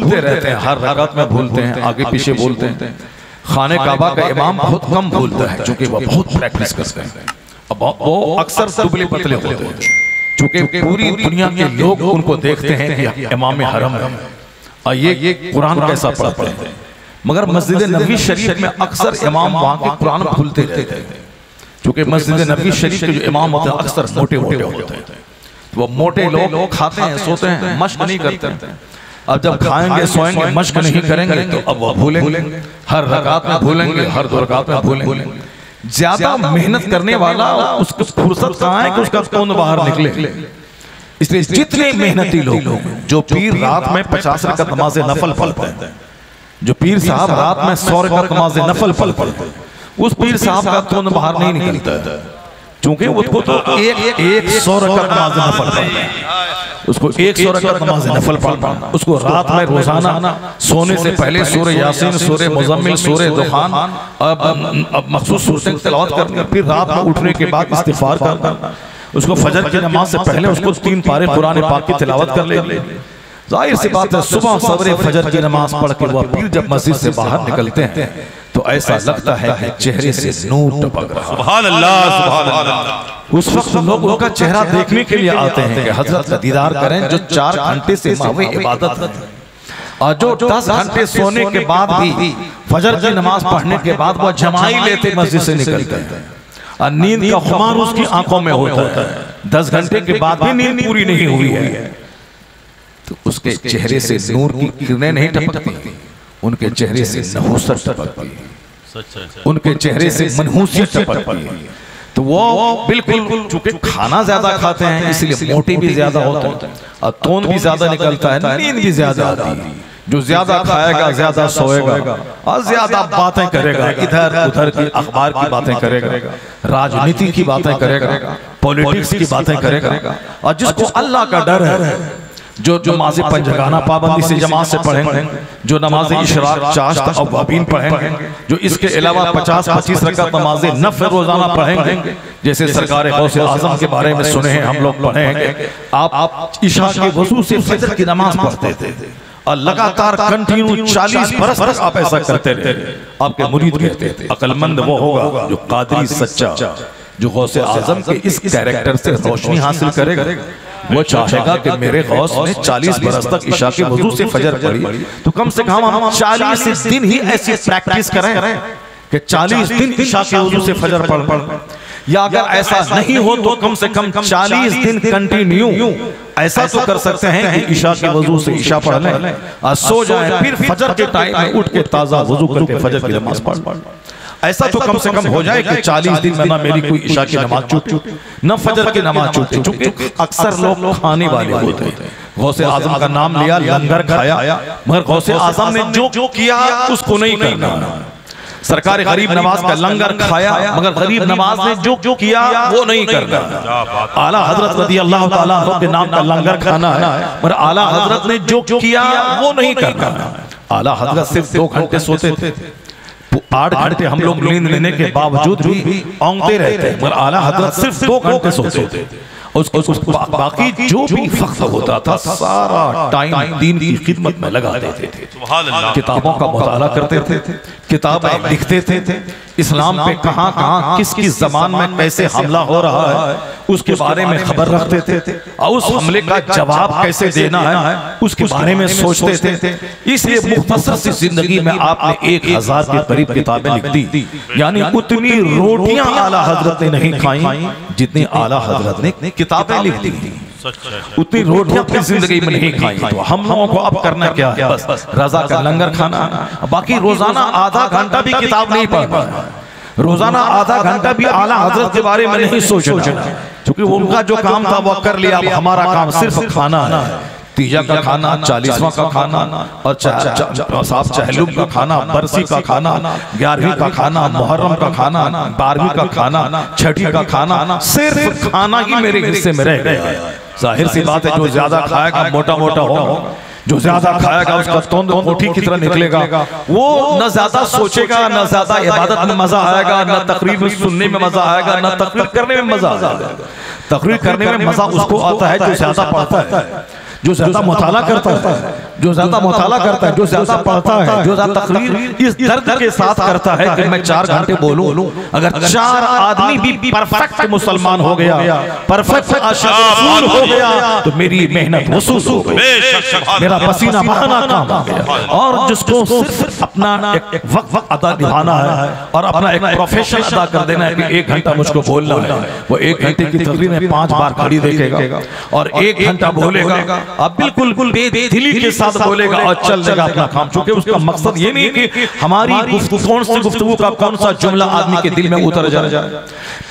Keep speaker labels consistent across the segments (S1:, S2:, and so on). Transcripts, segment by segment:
S1: भूलते रहते हैं, हर रकात में भूलते हैं, आगे पीछे भूलते हैं। खाने काबा का इमाम बहुत कम भूलता है, क्योंकि वो बहुत प्रैक्टिस करते हैं। अब वो अक्सर दुबले पतले होते हैं, क्योंकि पूरी दुनिया के लोग उनको देखते हैं कि इमाम हरम है और ये कुरान कैसा पढ़ते हैं। मगर मस्जिद नबवी शरीफ में अक्सर इमाम वहाँ के कुरान भूलते रहते हैं, क्योंकि मस्जिद नबवी शरीफ के जो इमाम होते हैं अक्सर मोटे मोटे होते हैं। वो मोटे लोग खाते हैं, सोते हैं, मश्क नहीं करते हैं। अब जब खाएंगे सोएंगे मश्क नहीं करेंगे तो अब वो भूलेंगे, हर रकात में भूलेंगे, हर 2 रकात में भूलेंगे। ज्यादा मेहनत करने वाला उसको फुर्सत कहाँ है कि उसका तोंद बाहर निकले। इसलिए जितने मेहनती लोग जो पीर रात में 50 रकात नमाज़े नफल पढ़ते हैं, जो पीर साहब रात में 100 रकात नमाज़े नफल पढ़ते हैं, उस पीर साहब का तोंद बाहर नहीं निकलता है, क्योंकि उसको तो एक 100 रकात नमाज़े नफल पढ़ना है, उसको 100 रकात नमाज़े नफल पढ़ना, उसको रात में रोजाना सोने से पहले सूरह यासीन, सूरह मुज़म्मिल, सूरह दुखान अब मखसूस सूरतें तिलावत करनी, फिर रात में उठने के बाद इस्तिग़फ़ार करना, उसको फजर की नमाज से पहले उसको 3 पारे कुरान पाक की तिलावत कर ले। जाहिर सी बात है सुबह सवेरे फजर की नमाज पढ़ के वह पीर जब मस्जिद से बाहर निकलते हैं तो ऐसा लगता है कि चेहरे से नूर टपक रहा है। सुभान अल्लाह, सुभान अल्लाह। उस वक्त लोग उनका चेहरा देखने के लिए आते हैं कि हजरत का दीदार करें, जो 4 घंटे से महवे इबादत है और जो 10 घंटे सोने के बाद भी फजर की नमाज पढ़ने के बाद वह जमाई लेते मस्जिद से निकलते हैं और नींद का खुमार उसकी आंखों में होता है। 10 घंटे के बाद भी नींद पूरी नहीं हुई है तो उसके चेहरे से नूर की किरणें नहीं टपकती, उनके चेहरे से नहूसत टपकती है, उनके चेहरे से मनहूसियत टपकती है। तो वो बिल्कुल चूंकि खाना ज्यादा खाते हैं इसलिए मोटे भी ज्यादा होते हैं और तोंद भी ज्यादा निकलता है, नींद भी ज्यादा आती है। जो ज्यादा खाएगा ज्यादा सोएगा और ज्यादा बातें करेगा, इधर उधर की अखबार की बातें करेगा, राजनीति की बातें करेगा, पॉलिटिक्स की बातें करेगा। और जिसको अल्लाह का डर है, जो नमाज़े पंजगाना पाबंदी से जमात से पढ़ेंगे, जो नमाज़े इशराक चाश्त और वाबीन पढ़ेंगे, जो इसके अलावा 50-25 रकात नमाज़े नफ़ल रोजाना पढ़ेंगे, जैसे सरकार गौसे आज़म के बारे में सुने हैं हम लोग पढ़ेंगे। आप इशा के वज़ू से फजर की नमाज पढ़ते थे और लगातार कंटिन्यू 40 बरस तक आप ऐसा करते रहे। आपके मुरीद कहते थे अक्लमंद वो होगा जो कादरी सच्चा, जो गौसे आज़म के इस कैरेक्टर से रोशनी हासिल करेगा। वो चाहेगा कि मेरे गौस ने 40 बरस तक इशा के वजू से फजर पढ़ी, तो कम से कम हम 40 दिन ही ऐसी प्रैक्टिस करें कि 40 दिन इशा के वजू से फजर पढ़। या अगर ऐसा नहीं हो तो कम से कम 40 दिन कंटिन्यू ऐसा तो कर सकते हैं कि इशा के वजू से इशा पढ़ लें और सो जाएं, फिर फजर के टाइम में उठ के ताज़ा वजू करके फजर की नमाज पढ़। ऐसा तो कम से कम हो जाए कि 40 दिन में ना मेरी कोई इशा की नमाज छूटे न फजर की नमाज छूटे। क्योंकि अक्सर लोग खाने वाले होते हैं। गौसे आजम का नाम लिया, लंगर खाया, मगर गौसे आजम ने जो किया उसको नहीं करना। सरकार गरीब नवाज का लंगर खाया, मगर गरीब नवाज ने जो किया वो नहीं करना। आला हजरत रज़ी अल्लाह ताला अन्हु के नाम का लंगर खाना है, मगर आला हजरत ने जो किया वो नहीं करना। आला हजरत सिर्फ 2 घंटे सोते थे, 8 घंटे हम लोग नींद लेने के बावजूद भी औंगते रहते हैं, मगर आला हजरत सिर्फ 2 घंटे सोते थे। बाकी जो भी वक्त होता था सारा टाइम दीन की खिदमत में लगा देते थे। किताबों का मुताला करते थे, किताबें लिखते थे, इस्लाम पे कहाँ कहाँ किस किस ज़मान में कैसे हमला हो रहा है उसके बारे में खबर रखते थे, और उस हमले का जवाब कैसे देना है उसके बारे में सोचते थे। इसलिए मुख्तसर सी जिंदगी में आपने 1000 के करीब किताबें लिख दी, यानी उतनी रोटियां आला हजरत ने नहीं खाई जितनी आला हजरत ने किताबें लिख दी। उतनी रोटियां अपनी जिंदगी में नहीं खाई। तो हम लोगों को अब करना क्या है, बस रजा का लंगर खाना, बाकी रोजाना आधा घंटा भी किताब नहीं पढ़ना, रोजाना आधा घंटा भी आला हजरत के बारे में नहीं सोचना, क्योंकि उनका जो काम था वो कर लिया। अब हमारा काम सिर्फ खाना है, तीजा का खाना, 40वां का खाना और साहब चहलुम का खाना, बरसी का खाना, 11वीं का खाना, मुहर्रम का खाना, 12वीं का खाना, 6ठी का खाना, सिर्फ खाना ही मेरे हिस्से में रह गया। जाहिर सी बात है जो ज्यादा खाएगा मोटा मोटा हो, जो ज्यादा खाएगा उसका तोंद कोठी की तरह निकलेगा। वो न ज्यादा सोचेगा, न ज्यादा इबादत में मजा आएगा, न तकरीर में सुनने में मजा आएगा, न तकरीर करने में मजा आएगा। तकरीर करने में मजा उसको आता है जो ज्यादा पढ़ता है, जो ज्यादा मुताला करता है, जो ज्यादा मुताला करता है, जो ज्यादा पढ़ता है, जो ज्यादा तकरीर इस दर्द के साथ करता है कि मैं 4 घंटे बोलूं। अगर 4 आदमी भी परफेक्ट मुसलमान हो गया, परफेक्ट आशिक हो गया, तो मेरी मेहनत वसूल हो गई, मेरा पसीना बहाना काम हो गया। और जिसको सिर्फ अपना एक वक्त अदा निभाना है और अपना एक प्रोफेशन अदा कर देना है कि 1 घंटा मुझको बोलना है, वो 1 घंटे की तकरीर में 5 बार खड़ी देखेगा और 1 घंटा बोलेगा, अब बिल्कुल बेदिली के साथ बोलेगा और चल देगा अपना काम। चूंकि उसका मकसद ये नहीं कि हमारी गुफ्तगू का कौन सा जुमला आदमी के दिल में उतर जाए,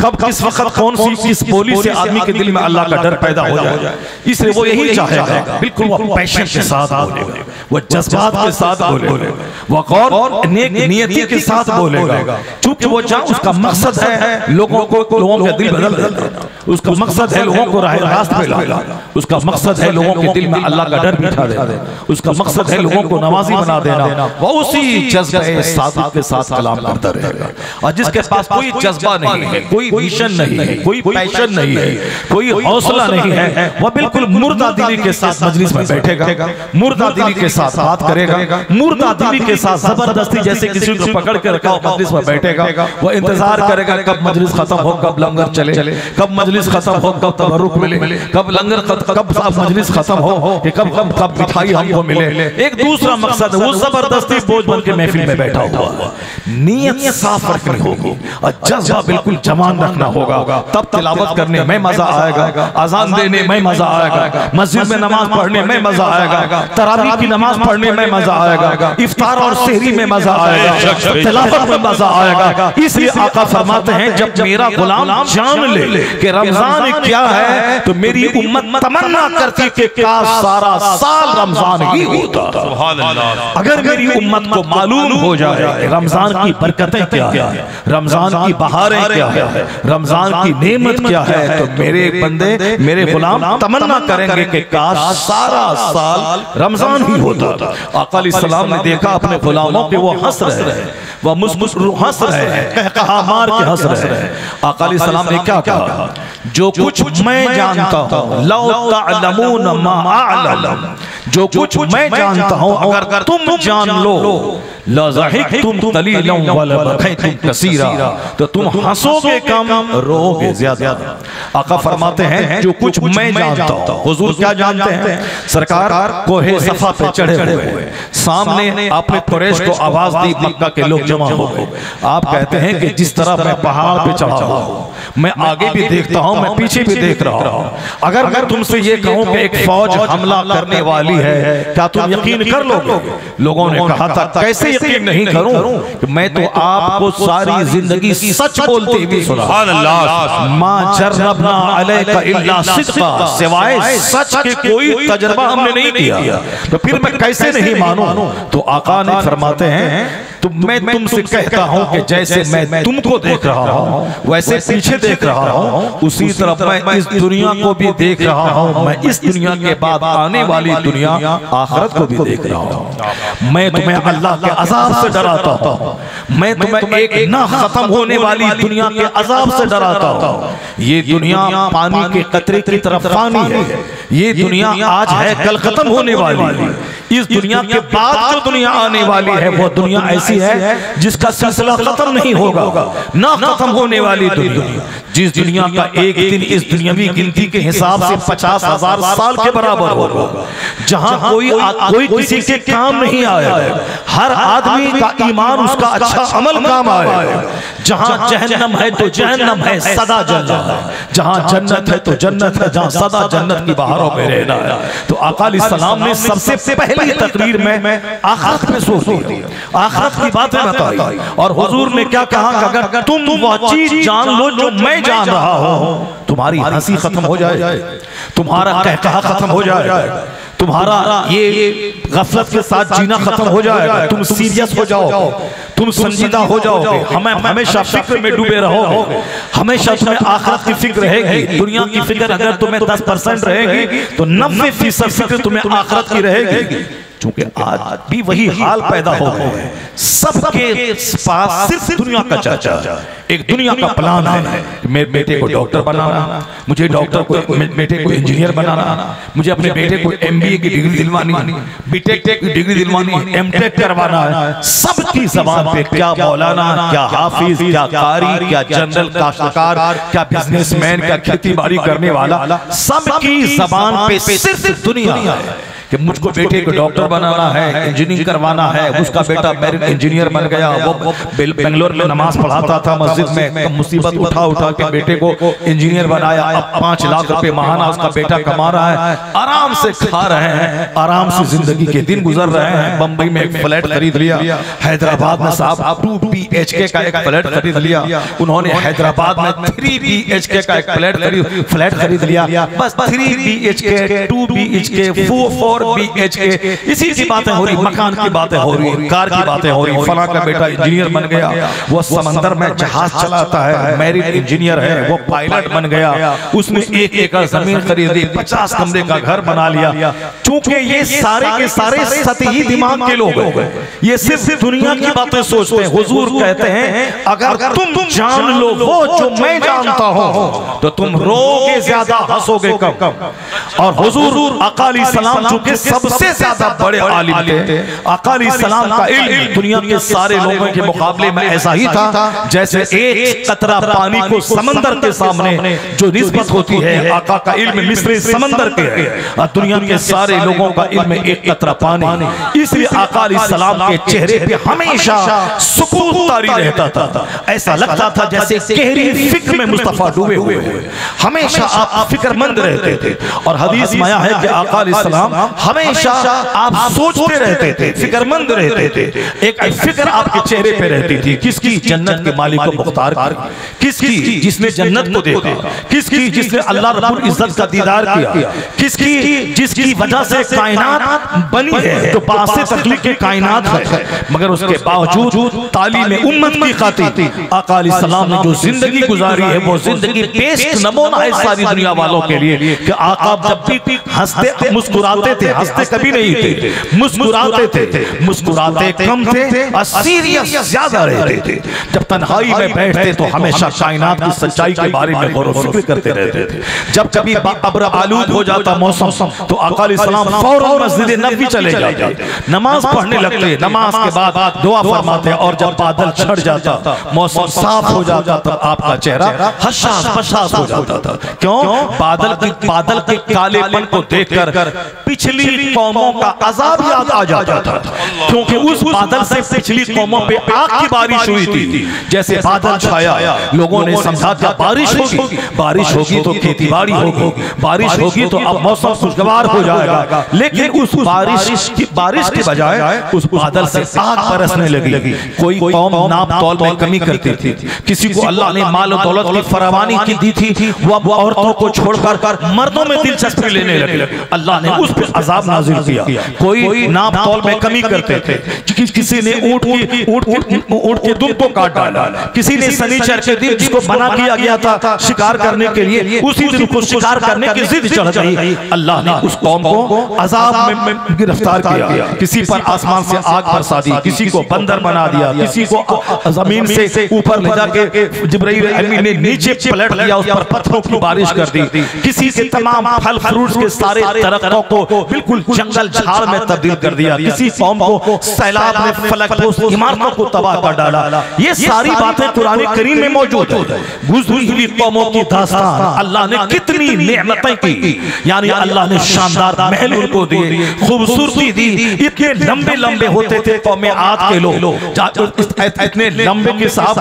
S1: कब किस वक्त कौन सी किस बोली से आदमी के दिल में अल्लाह का डर पैदा हो जाए, इसलिए वो यही चाहेगा बिल्कुल वो पैशन के साथ बोलेगा, वो जज्बात के साथ बोलेगा, वो और नेक नियति के साथ बोलेगा। चूंकि वो उसका मकसद है लोगों के दिल बदल देना, उसका मकसद है लोगों को राह रास्त पे लाना, उसका मकसद है लोगों के दिल में अल्लाह का डर बिठा देना, उसका मकसद है लोगों को नमाजी बना देना। वो उसी जज्बे सादिक के साथ कलाम करता रहेगा। और जिसके पास कोई जज्बा नहीं है, कोई विजन नहीं है, कोई पैशन नहीं है, कोई हौसला नहीं है, वह बिल्कुल मुर्दा दिली के साथ मजलिस में बैठेगा, मुर्दा दिली के साथ बात करेगा, मुर्दा दिली के साथ जबरदस्ती जैसे किसी को पकड़ के रखा हो मजलिस में बैठेगा। वो इंतजार करेगा कब मजलिस खत्म हो, कब लंगर चले, कब मजलिस खत्म हो, कब तबरुक मिले, कब लंगर कब मजलिस खत्म हो कि कब मिठाई हमको मिले। एक दूसरा मकसद है, वो जबरदस्ती बोझ बन के महफिल में बैठा हुआ। नियत साफ रखनी होगी और जज्बा बिल्कुल जवान रखना होगा, तब तिलावत करने में मजा आएगा, अजान देने में मजा आएगा, मस्जिद में नमाज पढ़ने में मजा आएगा, तरावीह की नमाज पढ़ने में मजा आएगा, इफ्तार और सहरी में मजा आएगा, तिलावत में मजा आएगा। इसलिए आका फरमाते हैं जब मेरा गुलाम जान ले कि रमजान क्या है तो मेरी उम्मत तमन्ना करती कि काश सारा साल रमजान ही होता। अगर मेरी उम्मत को मालूम हो जाए रमजान की बरकतें क्या है, रमजान की बहारें क्या है, रमजान की नेमत क्या है, तो मेरे बंदे मेरे गुलाम तमन्ना करेंगे कि काश सारा साल रमजान ही होता। आका अलैहिस्सलाम ने देखा अपने गुलामों के वो हंस रहे हैं, वह हंस रहे हैं, कहा मार के हंस रहे हैं। आका अलैहिस्सलाम ने क्या कहा, जो कुछ मैं जानता हूं लौ तअलमून मा अअलम, जो कुछ मैं जानता हूं अगर तुम जान लो लज़हिकतुम कलीलन व लबकैतुम कसीरा, तो तुम हंसोगे कम रोओगे ज्यादा। आका फरमाते हैं जो कुछ मैं जानता हूं। हुजूर क्या जानते हैं? सरकार कोहे सफा पे चढ़े हुए, सामने आपने कुरैश को आवाज दी, मक्का के लोग जमा हो गए। आप कहते हैं कि जिस तरह मैं पहाड़ पे चढ़ा हुआ हूं, मैं आगे भी देखता हूं, मैं पीछे भी देख रहा हूं। अगर मैं तुमसे ये कहूं कि एक फौज हमला करने वाली है, क्या तुम यकीन कर लोगे? लोगों ने कहा था कैसे यकीन नहीं करूं कि मैं तो आपको सारी जिंदगी सच बोलते हुए सुना, मा जर्रबना अलैका इल्ला सिद्का, सिवाय सच के कोई तजर्बा हमने नहीं किया, तो फिर मैं कैसे नहीं मानूं? तो आका ने फरमाते हैं तो मैं तुमसे कहता हूं कि जैसे मैं तुमको देख रहा हूं वैसे पीछे देख रहा हूं, उसी तरफ मैं इस दुनिया को भी देख रहा हूं, मैं इस दुनिया के बाद आने वाली दुनिया आखिरत को भी देख रहा हूं। मैं तुम्हें अल्लाह के अजाब से डराता हूं, मैं तुम्हें एक ना खत्म होने वाली दुनिया के अजाब से डराता हूं। ये दुनिया पानी के कतरे की तरफ पानी है, ये दुनिया आज है कल खत्म होने वाली। इस दुनिया के बाद जो दुनिया आने वाली है वो दुनिया ऐसी है जिसका सिलसिला खत्म नहीं होगा, ना खत्म होने वाली दुनिया, जिस दुनिया का एक दिन इस दुनियावी गिनती के हिसाब से 50,000 साल के बराबर होगा, जहां कोई किसी के काम नहीं आएगा, हर आदमी का ईमान उसका अच्छा अमल काम आएगा। जहां जहन्नम है तो जहन्नम है, सदा जन्नत है, जहां जन्नत है तो जन्नत है, जहां सदा जन्नत की बहारों में रहना है। तो आका अलैहिस्सलाम ने सबसे पहली तकरीर में आखिरत पे जोर दिया, आखिरत की बातें बताई, और हुजूर ने क्या कहा कि अगर तुम वो चीज जान लो जो मैं जान रहा हूं, तुम्हारी हंसी खत्म हो जाए, तुम्हारा कहकहा खत्म हो जाएगा, तुम्हारा ये गफलत के साथ जीना खत्म हो जाएगा, तुम सीरियस हो जाओगे, तुम संजीदा हो जाओगे, हमेशा फिक्र में डूबे रहोगे, हमेशा तुम्हें आखिरत की फिक्र रहेगी। दुनिया की फिक्र अगर तुम्हें 10% रहेगी तो 90% फिक्र तुम्हें आखिरत की रहेगी। चूंकि आज भी वही हाल पैदा हो गया है, सबके पास सिर्फ दुनिया का चर्चा, एक दुनिया का प्लान है कि मेरे बेटे को डॉक्टर बनाना, मुझे डॉक्टर को बेटे को इंजीनियर बनाना, मुझे अपने बेटे को MBA की डिग्री दिलवानी, BTech की डिग्री दिलवानी, MTech करवाना है। सबकी ज़बान पे क्या मौलाना, क्या हाफिज, क्या कारी, क्या जनरल काश्तकार, क्या बिजनेसमैन, क्या खेती बाड़ी करने वाला, सबकी ज़बान पे सिर्फ दुनिया है कि मुझको बेटे को डॉक्टर बनाना है, इंजीनियरिंग करवाना है। उसका बेटा मेरिट इंजीनियर बन गया, वो बेंगलोर में नमाज पढ़ाता था मस्जिद में, मुसीबत उठा के बेटे को इंजीनियर बनाया। अब 5 लाख रुपए माहाना उसका बेटा कमा रहा है, आराम से खा रहे हैं, आराम से जिंदगी के दिन गुजर रहे हैं। बंबई में एक फ्लैट खरीद लिया, हैदराबाद में साहब 2 BHK का एक फ्लैट खरीद लिया उन्होंने, हैदराबाद में 3 BHK का एक फ्लैट खरीद लिया। बस 3 BHK 2 BHK 4 BHK, इसी की बातें हो रही, मकान की बातें हो रही, कार की बातें हो रही। फला का बेटा इंजीनियर बन गया, वो समंदर में जहाज चलाता है, मैरिड इंजीनियर है, वो पायलट बन गया, उसने 1 एकड़ जमीन खरीदी, 50 कमरे का घर बना लिया। चूंकि ये सारे के सारे सतही दिमाग के लोग हैं, ये सिर्फ दुनिया की बातें सोचते हैं। हुजूर कहते हैं अगर तुम जान लो वो जो मैं जानता हूं तो तुम रोगे ज्यादा, हंसोगे कम। और हुजूर अकाली सलाम चूंकि सबसे ज्यादा बड़े आलिम थे, अकाली सलाम का इल्म दुनिया के सारे लोगों के मुकाबले में ऐसा ही था जैसे एक कतरा पानी को समंदर के सामने जो निस्बत होती है, आका का इल्म मिस्र समंदर के है और दुनिया के सारे लोगों का इल्म एक कतरा पानी। इसलिए अकाली सलाम के चेहरे पे हमेशा सुकून तारी रहता था, ऐसा लगता था जैसे गहरी फिक्र में मुस्तफा डूबे हुए हैं, हमेशा आप फिक्रमंद रहते थे। और हदीस में आया है कि अकाली सलाम हमेशा आप सोचते रहते थे, फिक्रमंद रहते थे, एक फिक्र आपके चेहरे पे रहती थी। किसकी? जन्नत के मालिक को मुख्तार की, किसकी? जिसने जन्नत को देखा, किसकी? जिसने अल्लाह रब्बुल इज्जत का दीदार किया, किसकी? जिसकी वजह से कायनात बनी है, जो बासे तख्लीक के कायनात है, मगर उसके बावजूद तालीम उम्मत की खातिर अकाली सलाम ने जो जिंदगी गुजारी है वो जिंदगी बेस्ट नमूना है सारी दुनिया वालों के लिए कि आका जब भी हंसते मुस्कुराते थे, हंसते कभी नहीं थे, मुस्कुराते थे, मुस्कुराते कम थे और सीरियस ज्यादा रहते थे। जब तन्हाई में बैठते तो हमेशा कायनात की सच्चाई के बारे में गौर व फिक्र करते रहते थे। जब कभी अब्र आलूद हो जाता मौसम तो अकाली सलाम फौरन मस्जिद नबवी चले जाते, नमाज पढ़ने लगते, नमाज के बाद दुआ फरमाते और जब बादल छट जाता, मौसम साफ हो जाता तो आपका चेहरा हशाश बशाश हो जाता था। क्यों? बादल के कालेपन को देखकर पिछली कौमों का अजाब याद आ जाता था, क्योंकि उस बादल से पिछली कौमों पे आग की बारिश हुई थी। जैसे बादल छाया, लोगों ने समझा कि बारिश होगी, बारिश होगी तो खेती बाड़ी होगी, बारिश होगी तो अब मौसम खुशगवार हो जाएगा। लेकिन उस बारिश के बजाय उस बादल से आग बरसने लगी। कोई कौम नाप तौल में कमी करती थी, किसी को अल्लाह ने माल और दौलत की फरावानी की दी थी, वो औरतों को छोड़कर मर्दों में दिलचस्पी लेने लगे, अल्लाह ने उस पर अजाब नाजिल किया। कोई नाप तौल में कमी करते थे, किसी ने ऊंट के दुम को काट डाला, किसी ने शनिचर के दिन जिसको मना किया गया था शिकार करने के लिए, उसी दिन को शिकार करने की जिद चढ़ गई। अल्लाह ने उस कौम को अजाब में गिरफ्तार किया, किसी पर आसमान से आग बरसा दी, किसी को बंदर बना दिया, किसी को जमीन से ऊपर ले जाके जिब्राइल अमीन ने नीचे पलट दिया, उस पर पत्थरों की बारिश कर दी, किसी के तमाम फल फ्रूट्स के सारे दरख्तों को बिल्कुल जंगल झाड़ में तब्दील कर दिया, किसी कौम को सैलाब ने फलकपोश इमारतों को तबाह कर डाला। ये सारी बातें कुरान करीम में मौजूद है। गुज़री हुई कौमों की दास्तान, अल्लाह ने कितनी नेमतें की, यानी अल्लाह ने शानदार महल उनको दिए, खूबसूरती दी, इतने लंबे लंबे होते थे कौमे आद के लोग, इतने लंबे के साथ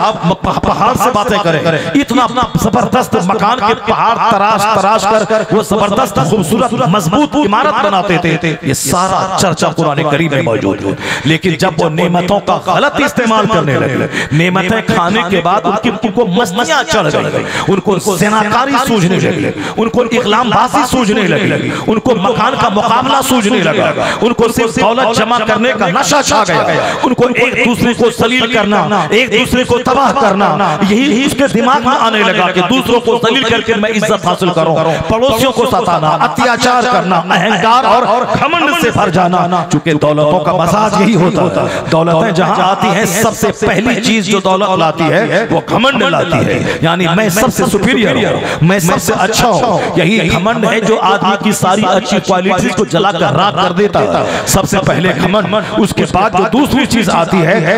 S1: पहाड़ से बातें करें, इतना जबरदस्त मकान के पहाड़ तराश कर वो जबरदस्त खूबसूरत मजबूत इमारत बनाते थे। ये सारा चर्चा कुरान करीम में मौजूद है। लेकिन जब वो नेमतों का गलत इस्तेमाल करने लगे, नेमतें खाने के बाद उनको मस्तियां चढ़ गई, उनको ज़िनाकारी सूझने लगी, उनको इकलामबाजी सूझने लगी, उनको मकान का मुकाबला सूझने लगा, उनको सिर्फ दौलत जमा करने का नशा छा गया, उनको एक दूसरे को सलील करना, एक दूसरे को तबाह करना, यही उसके दिमाग में आने लगा कि दूसरों को सलील करके मैं इज्जत हासिल करूं, पड़ोसियों को सताना, अत्याचार करना, अहंकार और घमंड से भर जाना। चूंकि दौलतों का मजाज यही होता है, दौलतें जहां आती हैं सबसे पहली चीज जो दौलत लाती है वो घमंड लाती है, यानी मैं सबसे सुपीरियर हूं, मैं सबसे अच्छा हूं। यही घमंड है जो आदमी की सारी अच्छी क्वालिटीज को जलाकर राख कर देता है। सबसे पहले घमंड, उसके बाद जो दूसरी चीज आती है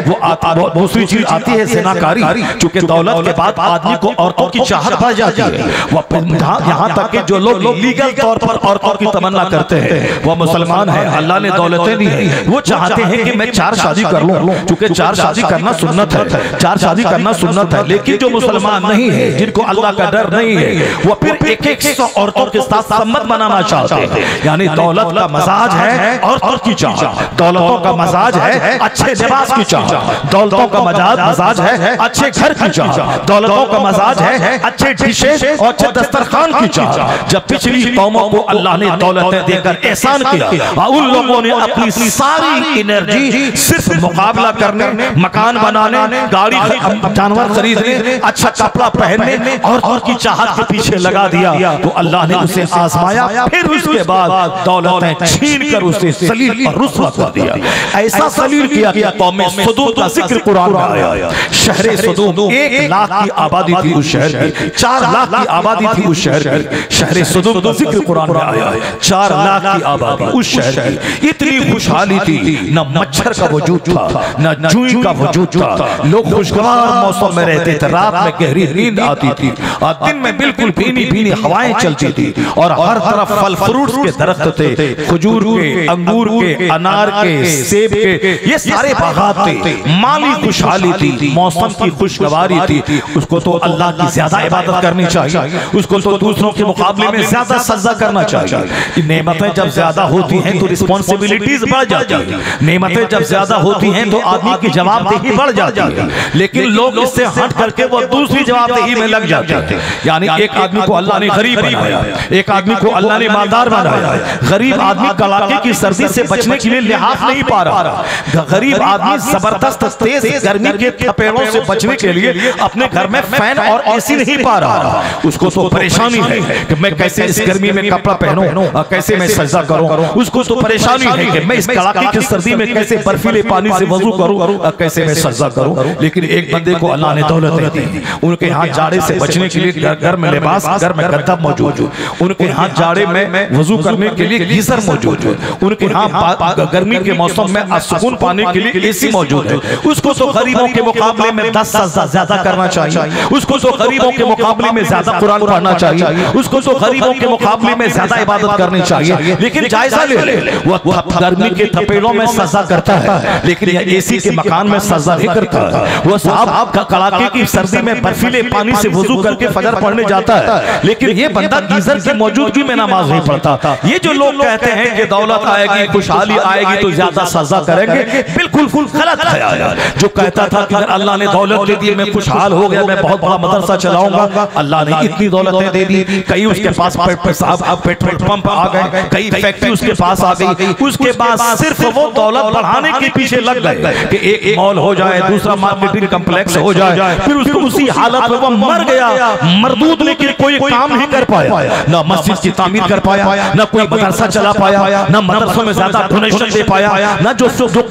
S1: वो दूसरी चीज आती है ज़िनाकारी। चूंकि दौलत के बाद आदमी को औरतों की चाहत बढ़ जाती है, यहाँ तक कि जो लोग लीगल तौर पर औरतों की तमन्ना करते हैं वो मुसलमान है, अल्लाह ने दौलतें दी है, वो चाहते हैं कि मैं 4 शादी कर लूं, क्योंकि 4 शादी करना सुन्नत है, 4 शादी करना सुन्नत है। लेकिन जो मुसलमान नहीं है, जिनको अल्लाह का डर नहीं है, वो फिर एक 100 औरतों के साथ सम्मत बनाना चाहते हैं। यानी दौलत का मजाज है औरतों की चाहत, दौलतों का मजाज है अच्छे लिबास की चाहत, दौलतों का मजाज है अच्छे घर की चाहत, दौलतों का मजाज है अच्छे डिशेस और अच्छे दस्तरखान की चाहत। जब पिछली कौमों को अल्लाह ने दौलतें देकर एहसान किया, उन लोगों ने अपनी सारी एनर्जी सिर्फ मुकाबला करने, मकान बनाने, गाड़ी जानवर खरीदने, अच्छा कपड़ा पहनने और की चाहत के पीछे लगा दिया। तो अल्लाह ने उसे आजमाया, फिर उसके बाद दौलतें छीन कर उसे सलील और रुस्वा कर दिया। ऐसा सलील किया कि कौम सदूम का जिक्र कुरान में आया। शहर सदूम 1 लाख की आबादी थी उस शहर की, 4 लाख की आबादी थी उस शहर की। शहर सदूम का जिक्र कुरान में आया, 4 लाख की आबादी उस शहर की। इतनी खुशहाली थी, न मच्छर का वजूद था, न जूई का वजूद था, लोग खुशगवार मौसम में रहते थे, रात में गहरी नींद आती थी और दिन में बिल्कुल भीनी भीनी हवाएं चलती थी, और हर तरफ फल फ्रूट्स के दरख्त थे, खजूर के, अंगूर के, अनार के, सेब के, ये सारे बागात थे। माली खुशहाली थी, मौसम की खुशगवारी थी। उसको तो अल्लाह की ज्यादा इबादत करनी चाहिए, उसको तो दूसरों के मुकाबले में ज्यादा सजदा करना चाहिए। नेमतें जब ज्यादा होती हैं तो रिस्पॉन्सिबिलिटीज बढ़ जाती है, नेमतें जब ज्यादा होती हैं तो आदमी की जवाबदेही बढ़ जाती है, लेकिन लोग इससे हट करके वो दूसरी जवाबदेही में लग जाते हैं। यानी एक आदमी को अल्लाह ने गरीब बनाया, एक आदमी को अल्लाह ने मालदार बनाया, गरीब आदमी कड़ाके की सर्दी से बचने के लिए लिहाज नहीं पा रहा, गरीब आदमी जबरदस्त तेज गर्मी के थपेड़ों से बचने के लिए अपने घर में फैन और एसी नहीं पा रहा। उसको तो परेशानी है कि मैं कैसे इस गर्मी में कपड़ा पहनूं और कैसे मैं सजदा करूं, उसको तो परेशानी है कि मैं इस कड़ाके की सर्दी में कैसे बर्फीले पानी से वजू करूं और कैसे मैं सजदा करूं। लेकिन एक बंदे को अल्लाह ने दौलत दी, उनके यहाँ जाड़े से बचने के लिए घर में लिबास, घर में गद्दा मौजूद, उनके यहाँ जाड़े में वजू करने के लिए गीजर मौजूद, उनके यहाँ गर्मी के मौसम में सुकून पाने के लिए एसी मौजूद है। उसको तो गरीबों के मुकाबले में 10 सजदा ज्यादा करना चाहिए, उसको तो गरीबों के मुकाबले में ज्यादा कुरान पढ़ना चाहिए, उसको तो गरीबों के मुकाबले में ज्यादा इबादत करनी चाहिए। लेकिन जायजा ले, वो गर्मी के थपेड़ों में सजदा करता है, लेकिन यह एसी के मकान में सजदा नहीं करता है। वो साहब कड़ाके की सर्दी में बर्फीले पानी से वजू करके फजर पढ़ने जाता है, लेकिन ये बंदा गीजर की मौजूदगी में नमाज नहीं पढ़ता। ये जो लोग कहते हैं कि दौलत आएगी, खुशहाली आएगी तो ज्यादा सजदा करेंगे, बिल्कुल गलत ख्याल है। जो कहता था कि अगर अल्लाह ने दौलत दे दी, मैं खुशहाल हो गया, मैं बहुत बड़ा मदरसा चलाऊंगा, अल्लाह ने इतनी दौलतें दे दी, कई उसके पास पेट्रोल पंप आ गए, कई फैक्ट्री उसके पास आ गई, उसके बाद सिर्फ वो दौलत बढ़ाने के पीछे लग गए कि एक मॉल हो जाए, दूसरा मार्केटिंग कम्प्लेक्स हो जाए, फिर उसको उसी हालत में वो मर गया मरदूद, लेकिन कोई काम नहीं कर पाया, ना मस्जिद की तामीर कर पाया, ना कोई मदरसा चला पाया, ना मदरसों में ज्यादा डोनेशन दे पाया, ना जो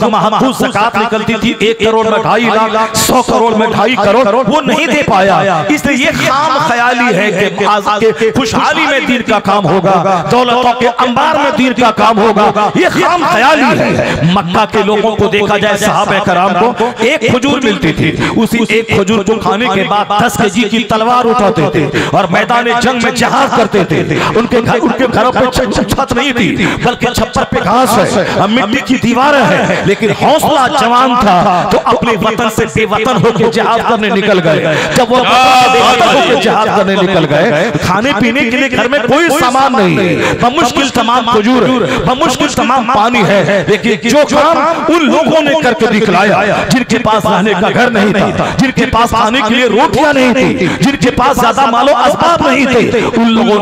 S1: महफूज ज़कात निकलती थी 1 करोड़ में 2.5 लाख, 100 करोड़ में 2.5 करोड़, वो नहीं दे पाया। इसलिए ये खाम ख्याली है कि आज के खुशहाली में दीन का काम होगा, दौलतों के अंबार में दीन का काम होगा, ये खाम ख्याली है। मक्का के लोगों को देखा जाए, सहाबा कराम को एक खजूर मिलती थी, उसी एक खजूर को खाने के बाद 10 केजी की तलवार उठाते थे और मैदान जंग में जहाद करते थे। उनके घरों पे छत नहीं थी, बल्कि छप्पर पे घास है, मिट्टी की दीवारें हैं, लेकिन हौसला जवान था तो अपने वतन से बेवतन होकर जिहाद करने निकल गए। जब वो बेवतन होकर जिहाद करने निकल गए, खाने पीने के लिए घर में कोई सामान नहीं, बमुश्किल तमाम खजूर, बमुश्किल तमाम पानी है, लेकिन जो काम उन लोगों ने करके दिखलाया जिनके पास रहने का घर नहीं था, जिनके पास खाने के लिए रोटियां नहीं थी, जिनके पास ज्यादा मालो असबाब नहीं थे, उन लोगों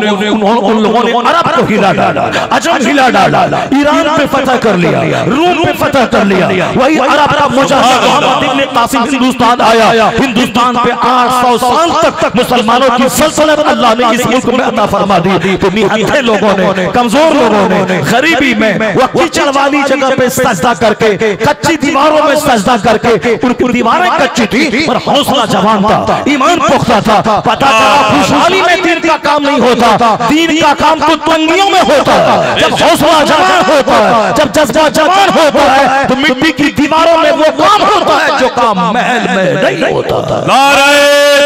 S1: ने अरब को हिला डाला, अजम हिला डाला, ईरान पे फतह कर लिया, रूम पे फतह कर लिया। वही अरब का मुजाहिद मोहम्मद इब्न कासिम हिंदुस्तान आया, हिंदुस्तान पे 800 साल तक मुसलमानों की सल्तनत अल्लाह ने इस मुल्क में अता फरमा दी। तो निहत्थे लोगों ने, कमजोर लोगों ने गरीबी में वो कीचड़ वाली जगह पे सजदा करके, कच्ची दीवारों में सजदा करके, उनकी दीवारें कच्ची थी पर हौसला जवान था, ईमान पुख्ता था। पता चला खुशहाली में दीन का काम नहीं होता, दीन का काम तो तंगियों में होता है। जब हौसला जवान होता है, जब जज्बा जवान होता है, तो मिट्टी की दीवारों में वो काम होता है जो काम महल में नहीं होता था।
S2: नारे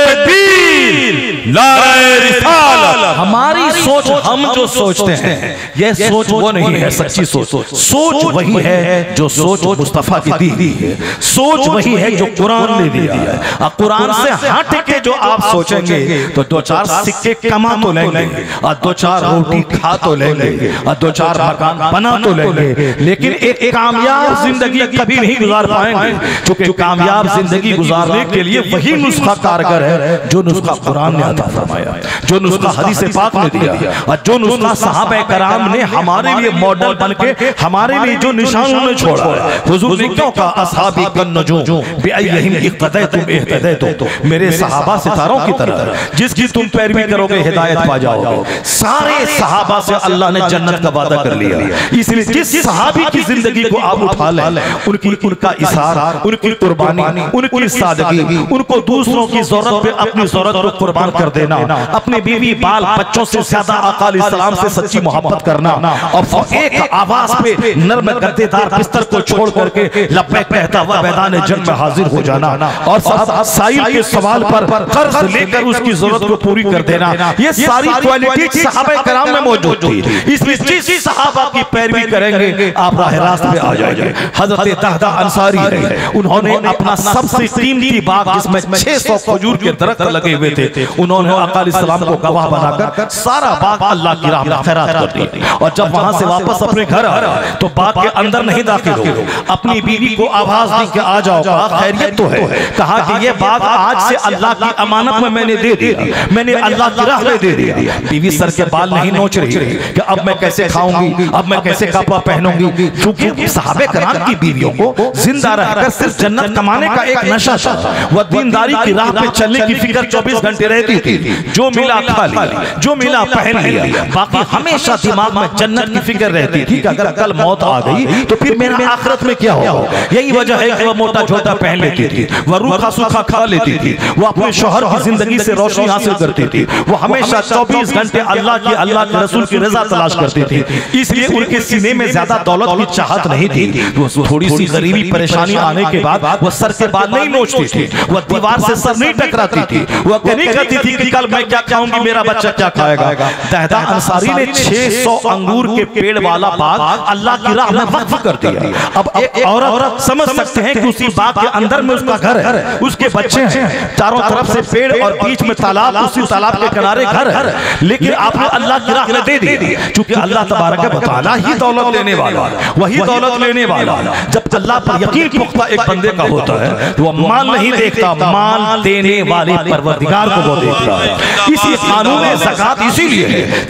S2: तकबीर, नारे रिसालत।
S1: हमारी सोच, हम जो सोचते हैं यह सोच वो नहीं है सच्ची सोच। सोच वही है जो सोच मुस्तफा की दी हुई है, सोच वही है जो कुरान ने दिया है। अब कुरान से हट के जो आप सोचेंगे तो 2-4 सिक्के कमा तो लेंगे, और 2-4 रोटी खा तो लेंगे, और 2-4 मकान बना तो लेंगे, लेकिन एक कामयाब जिंदगी कभी नहीं गुजार पाएंगे। क्योंकि कामयाब जिंदगी गुजारने के लिए वही नुस्खा कारगर है जो नुस्खा कुरान ने अता फरमाया, जो नुस्खा हदीस पाक ने दिया, और जो नुस्खा सहाबा कराम ने हमारे लिए मॉडल बन के हमारे लिए जो निशान उन्होंने छोड़ा है। हुजूर ने क्यों कहा असहाबी कन्नजुम बिअयहिम इक्तदैतुम इहतदैतुम, मेरे सहाबा सितारों की तरह जिसकी तुम पैरवी करोगे हिदायत पा जाओगे। सारे सहाबा से अल्लाह ने जन्नत का वादा कर लिया, इसलिए जिस सहाबी की जिंदगी को आप उठा लें, उनका इसार, उनकी कुर्बानी, उनकी सादगी, उनको दूसरों की जरूरत पे अपनी जरूरत को कुर्बान कर देना, अपने बीवी बाल बच्चों से ज्यादा आका अलैहिस्सलाम से सच्ची मोहब्बत करना, और एक आवाज पे नर्म गद्देदार बिस्तर को छोड़ करके लब्बैक कहता हुआ मैदान जंग में हाजिर हो जाना, और साइल के सवाल पर कर्ज लेकर उसकी जरूरत को पूरी कर देना। ये सारी क्वालिटी सहाबा कराम में मौजूद थी। इसलिए जिस सहाबा की पैरवी करेंगे आप राह रास्त पे आ जाएंगे। हजरत दहदा अंसारी है, उन्होंने अपना सबसे कीमती बाग जिसमें 600 खजूर के दरख्त लगे हुए थे, उन्होंने आका अलैहिस्सलाम को गवाह बनाकर सारा बाग अल्लाह की राह में खैरात कर दी। और जब वहां से वापस अपने घर आए तो बाग के अंदर नहीं दाखिल हो, अपनी बीवी को आवाज दी कि आ जाओ। कहा खैरियत तो है? कहा कि ये बाग आज से अल्लाह की अमानत में मैंने दे दिया, मैंने अल्लाह की राह में दे दिया। बीवी सर के बाल नहीं नोच रही कि अब मैं कैसे खाऊंगी, अब मैं कैसे कपड़ा पहनूंगी, क्योंकि सहाबे कराम की बीवियों को जिंदा रहकर सिर्फ जन्नत कमाने का एक नशा था। वह दीनदारी की राह पे चलने की फिक्र 24 घंटे रहती थी। जो मिला खा लिया, जो मिला पहन लिया, बाकी हमेशा दिमाग में जन्नत की फिक्र रहती थी कि अगर कल मौत आ गई तो फिर मेरा आखिरत में क्या होगा। यही वजह है कि वह मोटा छोटा पहन लेती थी, वह रूखा सूखा खा लेती थी, वो अपने शौहर की जिंदगी से रोशनी हासिल करती थी, वो हमेशा 24 घंटे अल्लाह के रसूल की रजा तलाश करती थी। इसलिए उनके सीने में ज्यादा दौलत की चाहत नहीं थी। वो थोड़ी सी गरीबी परेशानी आने के बाद वो सर के बाल नहीं नोचती थी, वह दीवार से सर नहीं टकराती थी, वह नहीं कहती थी कि कल मैं क्या खाऊंगी, मेरा बच्चा क्या खाएगा। दहदा अंसारी ने 600 अंगूर के पेड़ वाला बाग अल्लाह की राह में वक्फ कर दिया। अब एक औरत समझ सकते हैं कि उसी बाग के अंदर में उसका घर है, उसके बच्चे हैं, चारों तरफ से पेड़ और बीच में तालाब, उसी तालाब के किनारे घर है, लेकिन आपने अल्लाह की राह में दे दी। क्योंकि अल्लाह तबारक व तआला ही दौलत देने वाला, वही दौलत लेने वाला। जब अल्लाह पर यकीन पुख्ता एक बंदे का होता है तो वह माल नहीं देखता, माल देने वाले परवरदिगार को वो देखता है। इसी कानून ज़कात इसीलिए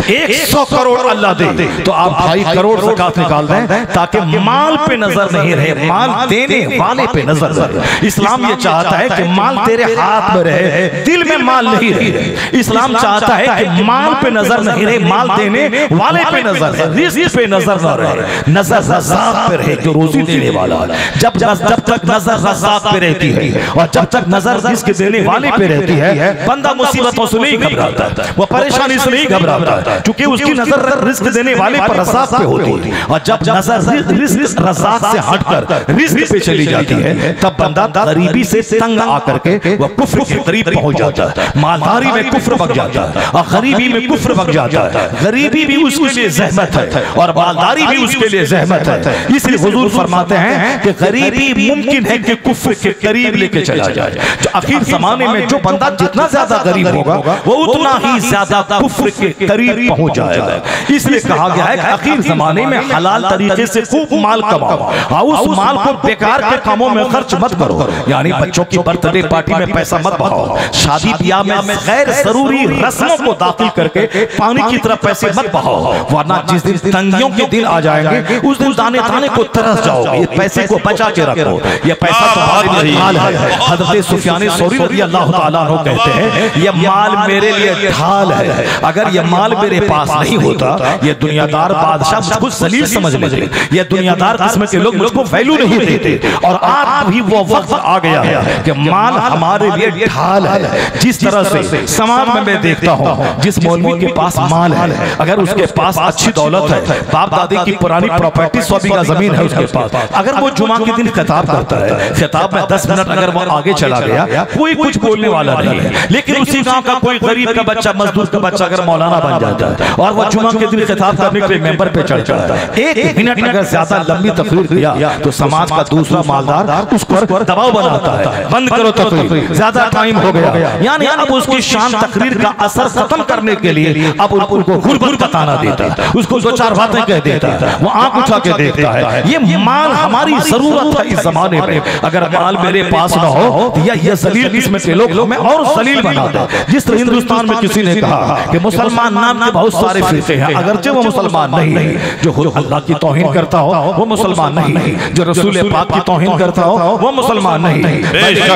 S1: है 100 करोड़ अल्लाह दे तो आप 2.5 करोड़ ज़कात निकाल दें, ताकि माल पे नजर नहीं रहे, माल देने वाले पे नजर रहे। इस्लाम ये चाहता है कि माल तेरे हाथ में रहे, दिल में माल नहीं रहे। इस्लाम चाहता है कि माल पे नजर नहीं रहे, माल देने वाले पे नजर है, रिज़्क़ पे नजर न रहे, नजर रज़्ज़ाक़ पे रहे जो रोजी देने वाला। जब तक नजर रज़्ज़ाक़ पे रहती है और जब तक नजर रिज़्क़ देने वाले पे रहती है, बंदा मुसीबतों से नहीं घबराता, वो परेशानी से नहीं घबराता, क्योंकि उसकी नजर रिज़्क़ देने वाले पर रज़्ज़ाक़ पे होती है। और जब नजर रिज़्क़ रज़्ज़ाक़ से हटकर रिज़्क़ पे चली जाती है, तब बंदा गरीबी से तंग आकर के वह कुफ्र के करीब पहुंच जाता है। मालदारी में कुफ्र बग जाता है और गरीबी में कुफ्र बग जाता है। गरीबी भी उसके लिए ज़हमत है और मालदारी भी उसके लिए ज़हमत है। इसलिए हुजूर फरमाते हैं कि गरीबी मुमकिन है कि कुफ्र के करीब लेके चला जाए। जो आखिर जमाने में जो बंदा जितना ज्यादा गरीब गरीब होगा वो उतना ही ज्यादा कुफ्र के करीब पहुंच जाएगा। इसलिए कहा गया है कि आखिर जमाने में हलाल तरीके से खूब माल कमाओ और उस माल को बेकार के कामों में खर्च मत करो, यानी बच्चों की बर्थडे पार्टी में पैसा मत बहाओ, शादी ब्याह में गैर जरूरी रस्मों को दाखिल करके पानी की तरफ पैसे मत बहाओ, वरना जिस दिन तंगियों के दिन आ जाएंगे उस दिन दाने दाने को तरस जाओगे। ये पैसे को बचा के रखो, ये पैसा तुम्हारे लिए ढाल है। हज़रत सुफियान सौरी रज़ी अल्लाह ताला अन्हु कहते हैं ये माल मेरे लिए ढाल है, अगर ये माल मेरे पास नहीं होता ये दुनियादार बादशाह मुझको जलील समझ लेते, ये दुनियादार किस्म के लोग मुझको वैल्यू नहीं देते। और आज भी वो वक्त आ गया है कि माल हमारे लिए ढाल है। जिस तरह से समाज में मैं देखता हूँ जिस मौलवी के पास माल है, अगर उसके पास अच्छी दौलत है, बाप दादी की पुरानी प्रॉपर्टी 100 बीघा जमीन है उसके पास, अगर वो जुमा के दिन खिताब करता है, खिताब में 10 मिनट अगर वो आगे चला गया कोई कुछ बोलने वाला नहीं है। लेकिन उसी गांव का कोई गरीब का बच्चा, मजदूर का बच्चा अगर मौलाना बन जाता है और वो जुमा के दिन खिताब करने के लिए मेंबर पे चढ़ जाता है, 1 मिनट अगर ज्यादा लंबी तकरीर किया तो समाज का दूसरा मालदार उस पर दबाव बनाता है, बंद करो तकरीर, ज्यादा टाइम हो गया। यानी अब उसकी शान तकरीर का असर खत्म करने के लिए अब उनको गुरबत बताना देता है, उसको 2-4 बातें कह देता है, वो आंख उठा के देखता है। ये माल हमारी जरूरत है इस जमाने में, अगर माल मेरे पास ना हो तो ये जलील किस्म के लोग हमें और जलील बनाते हैं। जिस तरह हिंदुस्तान में किसी ने कहा कि मुसलमान नाम के बहुत सारे फिरके हैं, अगरचे वो मुसलमान नहीं, जो अल्लाह की तौहीन करता हो वो मुसलमान नहीं, जो रसूल पाक की तौहीन करता हो वो मुसलमान नहीं,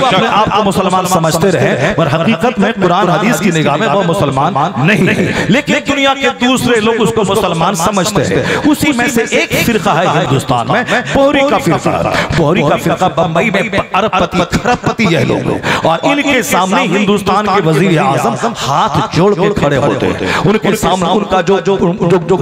S1: अपने आप को मुसलमान समझते रहे और हकीकत में कुरान हदीस की निगाह में वो मुसलमान नहीं। लेकिन दुनिया के दूसरे लोग उसको मुसलमान समझते हैं। उसी में से एक फिरका है हिंदुस्तान में बोहरी का फिरका। बोहरी का फिरका बंबई में अरबपति खरबपति ये लोग, और इनके सामने हिंदुस्तान के वजीर आजम हाथ जोड़ के खड़े होते हैं। उनके सामने उनका जो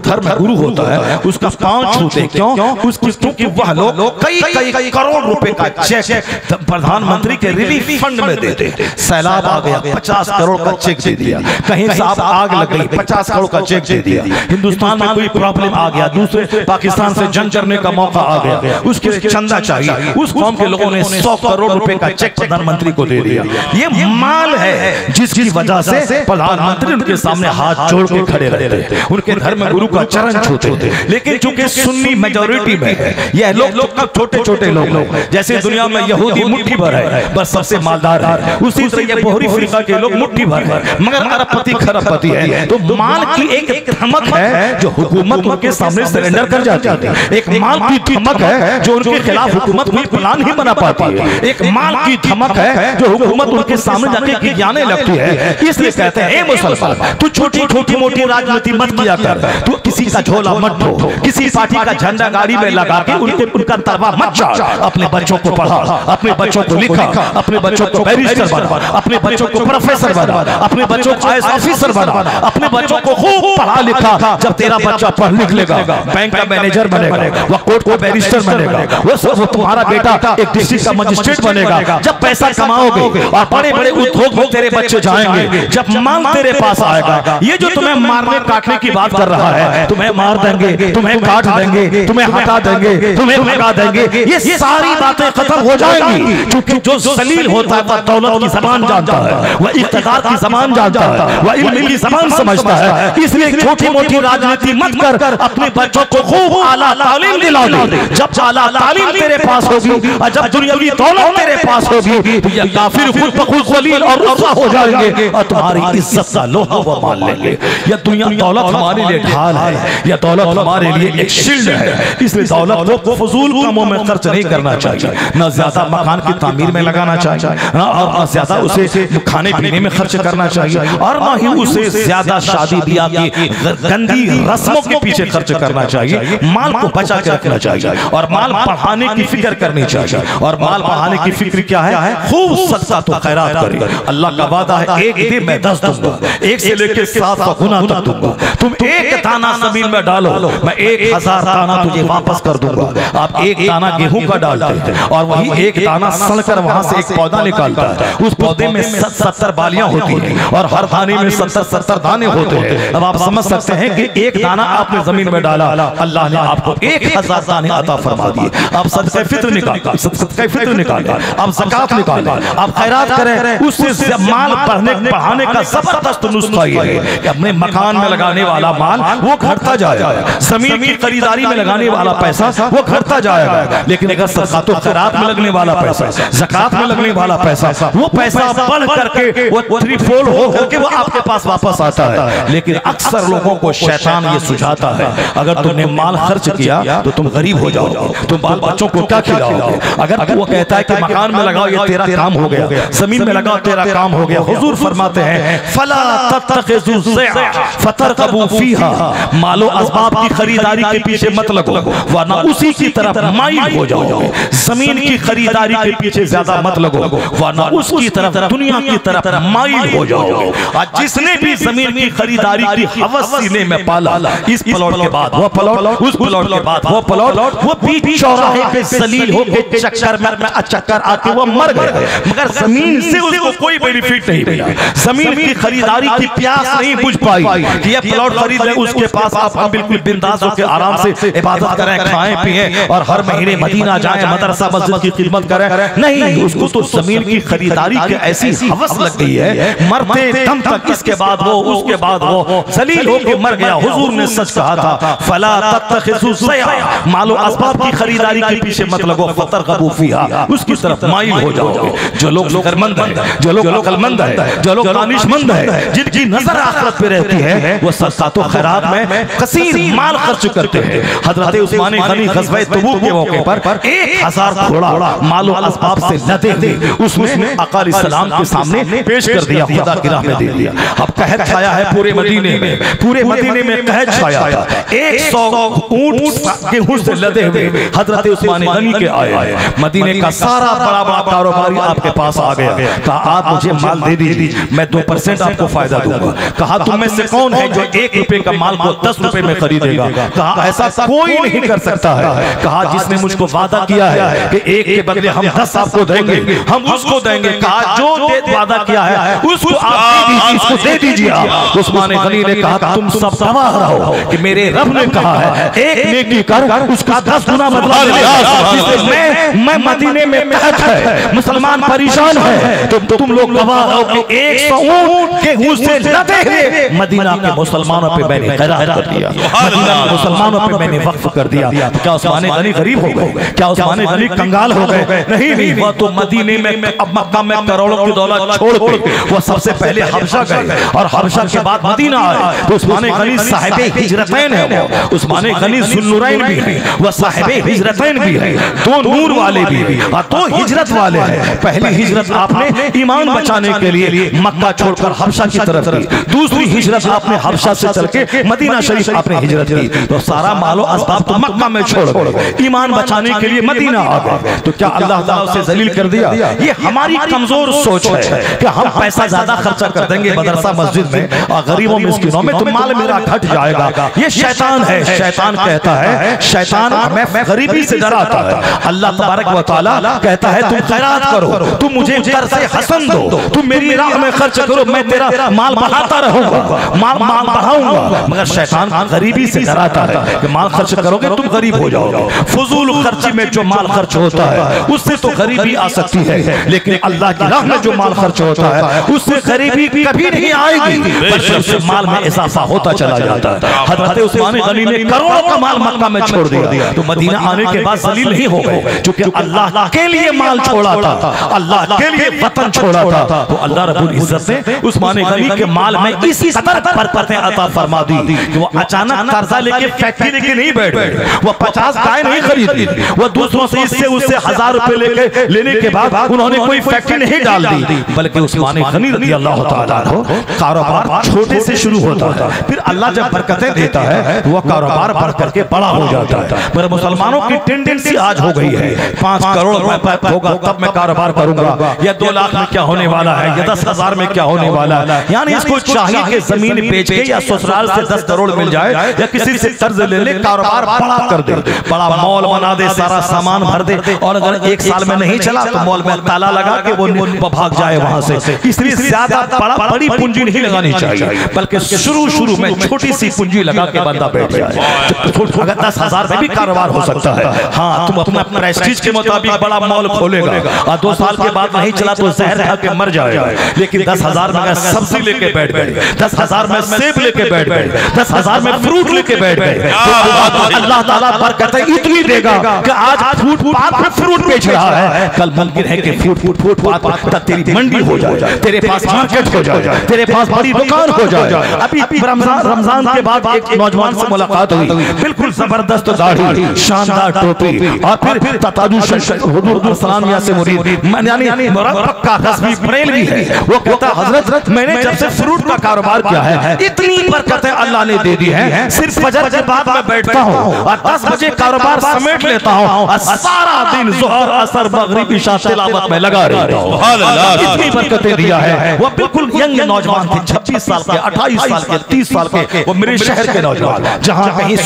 S1: धर्म गुरु होता है उसका पांव छूते, क्यों? उसकी क्योंकि वह लोग कई करोड़ रुपए का चेक प्रधानमंत्री के रिलीफ फंड में देते। सैलाब आ गया 50 करोड़ का चेक दे दिया, कहीं साहब आग लग गई 50 करोड़ का चेक दे दिया, हिंदुस्तान में कोई प्रॉब्लम आ गया, दूसरे पाकिस्तान से जंग करने का मौका आ गया, उसके लिए चंदा चाहिए, उस कौम के लोगों ने 100 करोड़ रुपए का चेक प्रधानमंत्री को दे दिया। ये माल है जिसकी वजह से प्रधानमंत्री उनके सामने हाथ जोड़ के खड़े रहते, उनके धर्म गुरु का चरण छूते। लेकिन चूंकि सुन्नी मेजॉरिटी में है यह लोग छोटे छोटे लोग, जैसे दुनिया में यहूदी मुट्ठी भर है बस सबसे मालदार है, उसी तरह ये बोहरी फिरका के लोग मुट्ठी भर है मगर अरबपति खरबपति है। तो माल की एक धमक है जो हुकूमत उनके सामने सरेंडर कर जाती है, एक माल की धमक है जो उनके खिलाफ हुकूमत कोई प्लान ही बना पाती है, एक माल की धमक है जो हुकूमत उनके सामने जाके गिराने लगती है। इसलिए कहते हैं ए मुसलमान तू छोटी छोटी मोटी राजनीति मत किया कर, तू किसी का झोला मत ढो, किसी पार्टी का झंडा गाड़ी में लगा के उनका तलवा मत चाट, अपने बच्चों को पढ़ा, अपने बच्चों को लिखा, अपने बच्चों को बैरिस्टर बना, अपने बच्चों को प्रोफेसर बना, अपने बच्चों को आईएएस ऑफिसर बना, अपने बच्चों को खूब पढ़ा लिखा। जब तेरा बच्चा पढ़ लिख लेगा, बैंक का मैनेजर बनेगा, वह कोर्ट का बैरिस्टर बनेगा, वो तुम्हारा बेटा एक डिस्ट्रिक्ट का मजिस्ट्रेट बनेगा। जब पैसा कमाओगे और बड़े बड़े उद्योग में तेरे बच्चे जाएंगे, जब मांग तेरे पास आएगा, ये जो तुम्हें मारने काटने की बात कर रहा है, तुम्हें मार देंगे, तुम्हें काट देंगे, तुम्हें हटा देंगे, तुम्हें भगा देंगे, ये सारी बातें खत्म हो जाएंगी। क्योंकि जो जलील होता है वह दौलत की ज़बान जानता है, वह इक़्तिदार की ज़बान जानता है, वह इल्म की ज़बान समझता है। इसलिए छोटी मोटी राजनीति मत कर, अपने बच्चों को खूब आला तालीम दिला दे। जब आला तालीम तेरे पास होगी और जब दुनियावी दौलत तेरे पास होगी तो ये काफिर खुद ब खुद जलील और रुसवा हो जाएंगे और तुम्हारी इज्जत का लोहा वो मान लेंगे। यह दुनिया दौलत हमारे लिए ढाल है, यह दौलत हमारे लिए एक शील्ड है। इसलिए दौलत को फजूल कामों में खर्च नहीं करना चाहिए, न ज्यादा मकान की तामीर में लगाना चाहिए, और न ज्यादा उसे खाने पीने में खर्च करना चाहिए, और न ही उसे ज्यादा शादी ब्याह की गंदी रस्मों के पीछे खर्च करना चाहिए। माल को बचा के रखना चाहिए और माल बढ़ाने की फिक्र करनी चाहिए। और माल बढ़ाने की फिक्र क्या है? खूब सदका तो खैरात करें। अल्लाह का वादा है एक दे मैं 10 दूंगा, 1 से लेकर 700 गुना तक दूंगा। तुम एक दाना जमीन में डालो, मैं 1000 दाना तुझे वापस कर दूंगा। आप एक दाना गेहूं का डालते हैं और वही एक दाना सड़कर वहां से एक पौधा निकालता है, उस पौधे में 70 बालियां होती हैं और हर दाने में 70 दाने होते हैं। अब आप समझ सकते हैं कि एक दाना आपने जमीन में डाला, अल्लाह ने आपको 1000 दाने अता फरमा दिए। आप सदका फित्र निकालें, आप ज़कात निकालें, आप खैरात करें, उससे माल बढ़ाने का जबरदस्त नुस्खा ये है कि अपने मकान में लगाने वाला माल वो घटता जाएगा, जमीन की खरीदारी में लगाने वाला पैसा वो घटता जाएगा, लेकिन अगर सदका खैरात में लगने वाला पैसा, ज़कात में लगने वाला पैसा, वो पैसा बढ़ करके वो थ्रीफोल्ड हो करके वो आपके पास वापस आता है। लेकिन अक्सर लोगों को शैतान ये सुझाता है, अगर तुमने माल खर्च किया तो तुम गरीब हो जाओगे, तुम बाल बच्चों को क्या खिलाओगे। अगर वो कहता है कि मकान में लगाओ ये तेरा काम हो गया, जमीन में लगाओ तेरा काम हो गया। हुजूर फरमाते हैं फला तत्तखिज़ु ज़ैअ फतरकबू फीहा, मालो असबाब की खरीदारी के पीछे मत लगो वरना उसी की तरफ माइल हो जाओगे। जमीन की खरीदारी के पीछे ज्यादा मत लगो वरना उसकी तरफ, दुनिया की तरफ माइल हो जाओगे। आज जिसने भी जमीन की खरीदारी की हवस सीने में पाला, इस प्लॉट के बाद वो प्लॉट, उस प्लॉट के बाद वो प्लॉट, वो बीच चौराहे पे जलील होकर चक्कर में चक्कर आके वो मर गए, मगर जमीन से उसको कोई बेनिफिट नहीं मिला। जमीन की खरीदारी की प्यास नहीं बुझ पाई कि ये प्लॉट खरीद ले, उसके पास आप हम बिल्कुल बिंदास होकर आराम से इबादत करें, खाएं पिएं और हर महीने मदीना जाएं, मदरसा मस्जिद की खिदमत करें। नहीं, उसको तो जमीन की खरीदारी की ऐसी हवस लग गई है, मरते दम तक इसके बाद वो, उसके बाद वो जलील होकर मर गया। हुजूर ने सच कहा था फला तत्तखिज़ु ज़ैअ, मालो असबाब की खरीदारी के पीछे मत लगो, फतरकबू फीहा, उसकी तरफ माइल हो जाओ। जो लोग फिक्रमंद है, जो लोग अक्लमंद है, जो लोग दानिशमंद है, जिनकी नजर आखिरत पे रहती है, वो सदका खैरात में कसीर माल खर्च करते हैं। हजरत उस्मान गनी ग़ज़वा तबूक के मौके पर 1000 घोड़ा मालो असबाब से लदे हुए उसमें आका अलैहिस्सलाम के सामने पेश कर दिया, खुदा की राह में दे दिया। अब कहत छाया है पूरे मदीने में, पूरे मदीने में कहत छाया था। 100 ऊंट गेहूं से लदे हुए हजरत उस्मान गनी के आए। मदीने का सारा बड़ा बड़ा कारोबारी आपके पास आ गया, कहा आप मुझे माल दे दीजिए, मैं 2% आपको फायदा दूंगा। कहा तुम में से कौन है जो 1 रुपए का माल को 10 रुपए में खरीदेगा। कहा ऐसा कोई नहीं कर सकता है। कहा जिसने मुझको वादा किया है कि 1 के बदले हम 10 आपको देंगे, हम उसको देंगे। कहा जो वादा किया है उसको आप दे दीजिए। उस्मान गनी ने कहा तुम सब गवाह रहो कि मेरे रब ने कहा है 1 नेकी कर उसका 10 गुना बदला दे। मैं मदीने में कहत है मुसलमान परेशान है, तो तुम लोग गवाह रहो कि 100 ऊंट गेहूं से लदे हुए मदीना के मुसलमानों पे मैंने खैरात कर दिया, मदीना के मुसलमानों पे मैंने वक्फ कर दिया। क्या उस्मान गनी गरीब हो गए? क्या उस्मान गनी कंगाल हो गए? नहीं, वो तो मदीने में अब मक्का में करोड़ों की दौलत छोड़ के वो सबसे पहले हबशा गए और हबशा के बाद मदीना आए। तो उस्मान गनी साहिबे हिजरतैन है, वो उस्मान गनी ज़ुन्नुरैन भी है, वो साहिबे हिजरतैन भी है, 2 नूर वाले भी और 2 हिजरत वाले हैं। पहली हिजरत आपने ईमान बचाने के लिए मक्का छोड़कर हबशा की तरफ की, दूसरी हिजरत आपने हबशा से चल के मदीना शरीफ आपने हिजरत की। तो सारा मालो असबाब तो मक्का में छोड़ गए, ईमान बचाने के लिए मदीना आ गए। तो क्या अल्लाह ताला उसे जलील कर दिया? ये हमारी कमजोर सोच है कि हम पैसा ज्यादा खर्चा कर देंगे मदरसा मस्जिद में और गरीबों मिस्किनों में, तो माल मेरा घट जाएगा। ये शैतान है। शैतान कहता है, शैतान हमें गरीबी से डराता है। अल्लाह तबारक व तआला कहता है तुम खैरात करो, तुम मुझे कर्ज़ हसन दो, तुम मेरी राह में खर्च करो, मैं तेरा माल बढ़ाता रहूंगा, माल बढ़ाऊंगा। मगर शैतान गरीबी से डराता है कि माल खर्च करोगे तुम गरीब हो जाओगे। फजूल खर्ची में जो माल खर्च होता है उससे तो गरीबी आ सकती है, लेकिन अल्लाह की राह में जो माल खर्च होता है उससे गरीबी कभी नहीं आएगी, बल्कि उससे माल में इजाफा होता चला जाता है। हजरत उस्मान गनी ने करोड़ों का माल मक्का में छोड़ दिया, तो मदीना आने के बाद जलील नहीं हो गए, क्योंकि अल्लाह के लिए माल छोड़ा था, अल्लाह के लिए वतन छोड़ा था। तो अल्लाह रब्बुल इज्जत ने उस्मान गनी के माल में इसी कदर बरकतें अता फरमा दी कि वो अचानक कर्जा लेके फैक्ट्री लेके नहीं बैठ गए, वो 50 गाय नहीं खरीदी, वो दूसरों से इससे उससे 1000 रुपए लेने के बाद उन्होंने कोई फैक्ट्री नहीं डाल दी, बल्कि उस्मान गनी रज़ियल्लाहु ताला अन्हु कारोबार छोटे से शुरू होता था, फिर अल्लाह जब बरकतें देता है वो कारोबार बढ़ करके बड़ा हो जाता है। पर मुसलमानों की टेंडेंसी आज हो गई है 5 करोड़ होगा तब मैं कारोबार करूंगा, या 2 लाख में क्या होने वाला है, या 10,000 में क्या होने वाला है। यानी इसको चाहिए कि जमीन बेच के या ससुराल से 10 करोड़ मिल जाए या किसी से कर्ज ले ले, कारोबार बड़ा कर दे, बड़ा मॉल बना दे, सारा सामान भर दे, और अगर 1 साल में नहीं चला तो मॉल में ताला लगा के वो भाग जाए वहां से। इसलिए ज्यादा बड़ी पूंजी नहीं लगानी चाहिए, बल्कि शुरू में छोटी सी पूंजी लगा के बंदा बैठ जाए। अगर 10,000 में भी कारोबार हो सकता है। हाँ, तुम अपने प्रेस्टीज के मुताबिक बड़ा मॉल खोलेगा और 2 साल के बाद नहीं चला तो जहर खा के मर जाएगा। लेकिन 10,000 में सब्जी लेके बैठ गए, 10,000 में सेब लेके बैठ गए, 10,000 में फ्रूट लेके बैठ गए। अल्लाह ताला बरकत इतनी देगा कि आज फुटपाथ पे फ्रूट बेच रहा है, कल मुमकिन है कि फुटपाथ पर तेरी मंडी हो जाए, तेरे पास मार्केट हो जाए, तेरे पास बड़ी दुकान हो जाए। अभी रमजान के बाद एक नौजवान से मुलाकात हुई, बिल्कुल जबरदस्त दाढ़ी, शानदार टोपी और फिर ततादु हुजूर सलाम से मुरीद यानी मुरब्बक का रस्मी बरेलवी है। वो कहता हजरत मैंने जब से फ्रूट का कारोबार किया है इतनी बरकतें अल्लाह ने दे दी है, सिर्फ फजर के बाद मैं बैठता हूँ और 10 बजे कारोबार समेट लेता हूँ और सारा दिन ज़ोहर असर मगरिब इशा तिलावत में लगा रहता हूँ। इतनी बरकतें दिया है। वो बिल्कुल यंग नौजवान थे, 26 साल के, 28 साल के, 30 साल के, वो मेरे शहर के नौजवान, जहाँ कहीं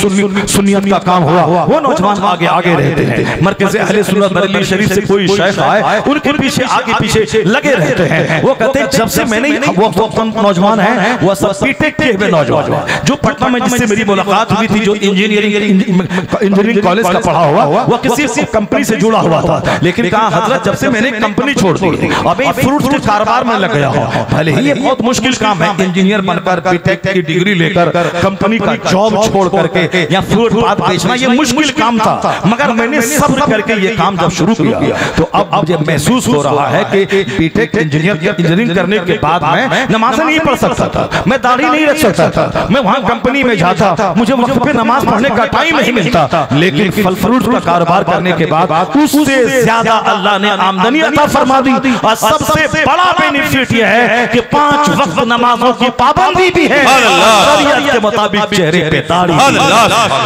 S1: सुन्नियत का काम हुआ वो नौजवान आगे आगे रहते हैं। मरकज़ अहले सुन्नत बरेली शरीफ से कोई शेख आए उनके पीछे आगे पीछे लगे रहते हैं। वो कहते हैं जब से मैंने वो नौजवान है वो सब बीटेक किए हुए नौजवान जो पटना में जिससे मेरी मुलाकात हुई थी, जो इंजीनियरिंग कॉलेज का पढ़ा हुआ, वो किसी कंपनी से जुड़ा हुआ था, लेकिन कहा हजरत जब से मैंने कंपनी छोड़ दी अभी फ्रूट के कारोबार में लग गया हूँ। भले ही ये बहुत मुश्किल काम है, इंजीनियर बनकर बीटेक की डिग्री लेकर कंपनी का जॉब छोड़ करके या फ्रूट बेचना ये मुश्किल काम था, मगर मैंने सब्र करके ये काम जब शुरू किया तो अब मुझे महसूस हो रहा है कि बीटेक इंजीनियरिंग करने के बाद मैं नमाज नहीं पढ़ सकता था, मैं दाढ़ी नहीं रख सकता था, मैं वहां कंपनी में जाता, मुझे वक्त पे नमाज पढ़ने का टाइम नहीं मिलता, लेकिन फल फ्रूट का कारोबार करने के बाद उससे ज्यादा अल्लाह ने आमदनी अता फरमा दी। और सबसे बड़ा बेनिफिट यह है कि 5 वक्त नमाजों की पाबंदी भी है, शरीयत के मुताबिक चेहरे पे दाढ़ी।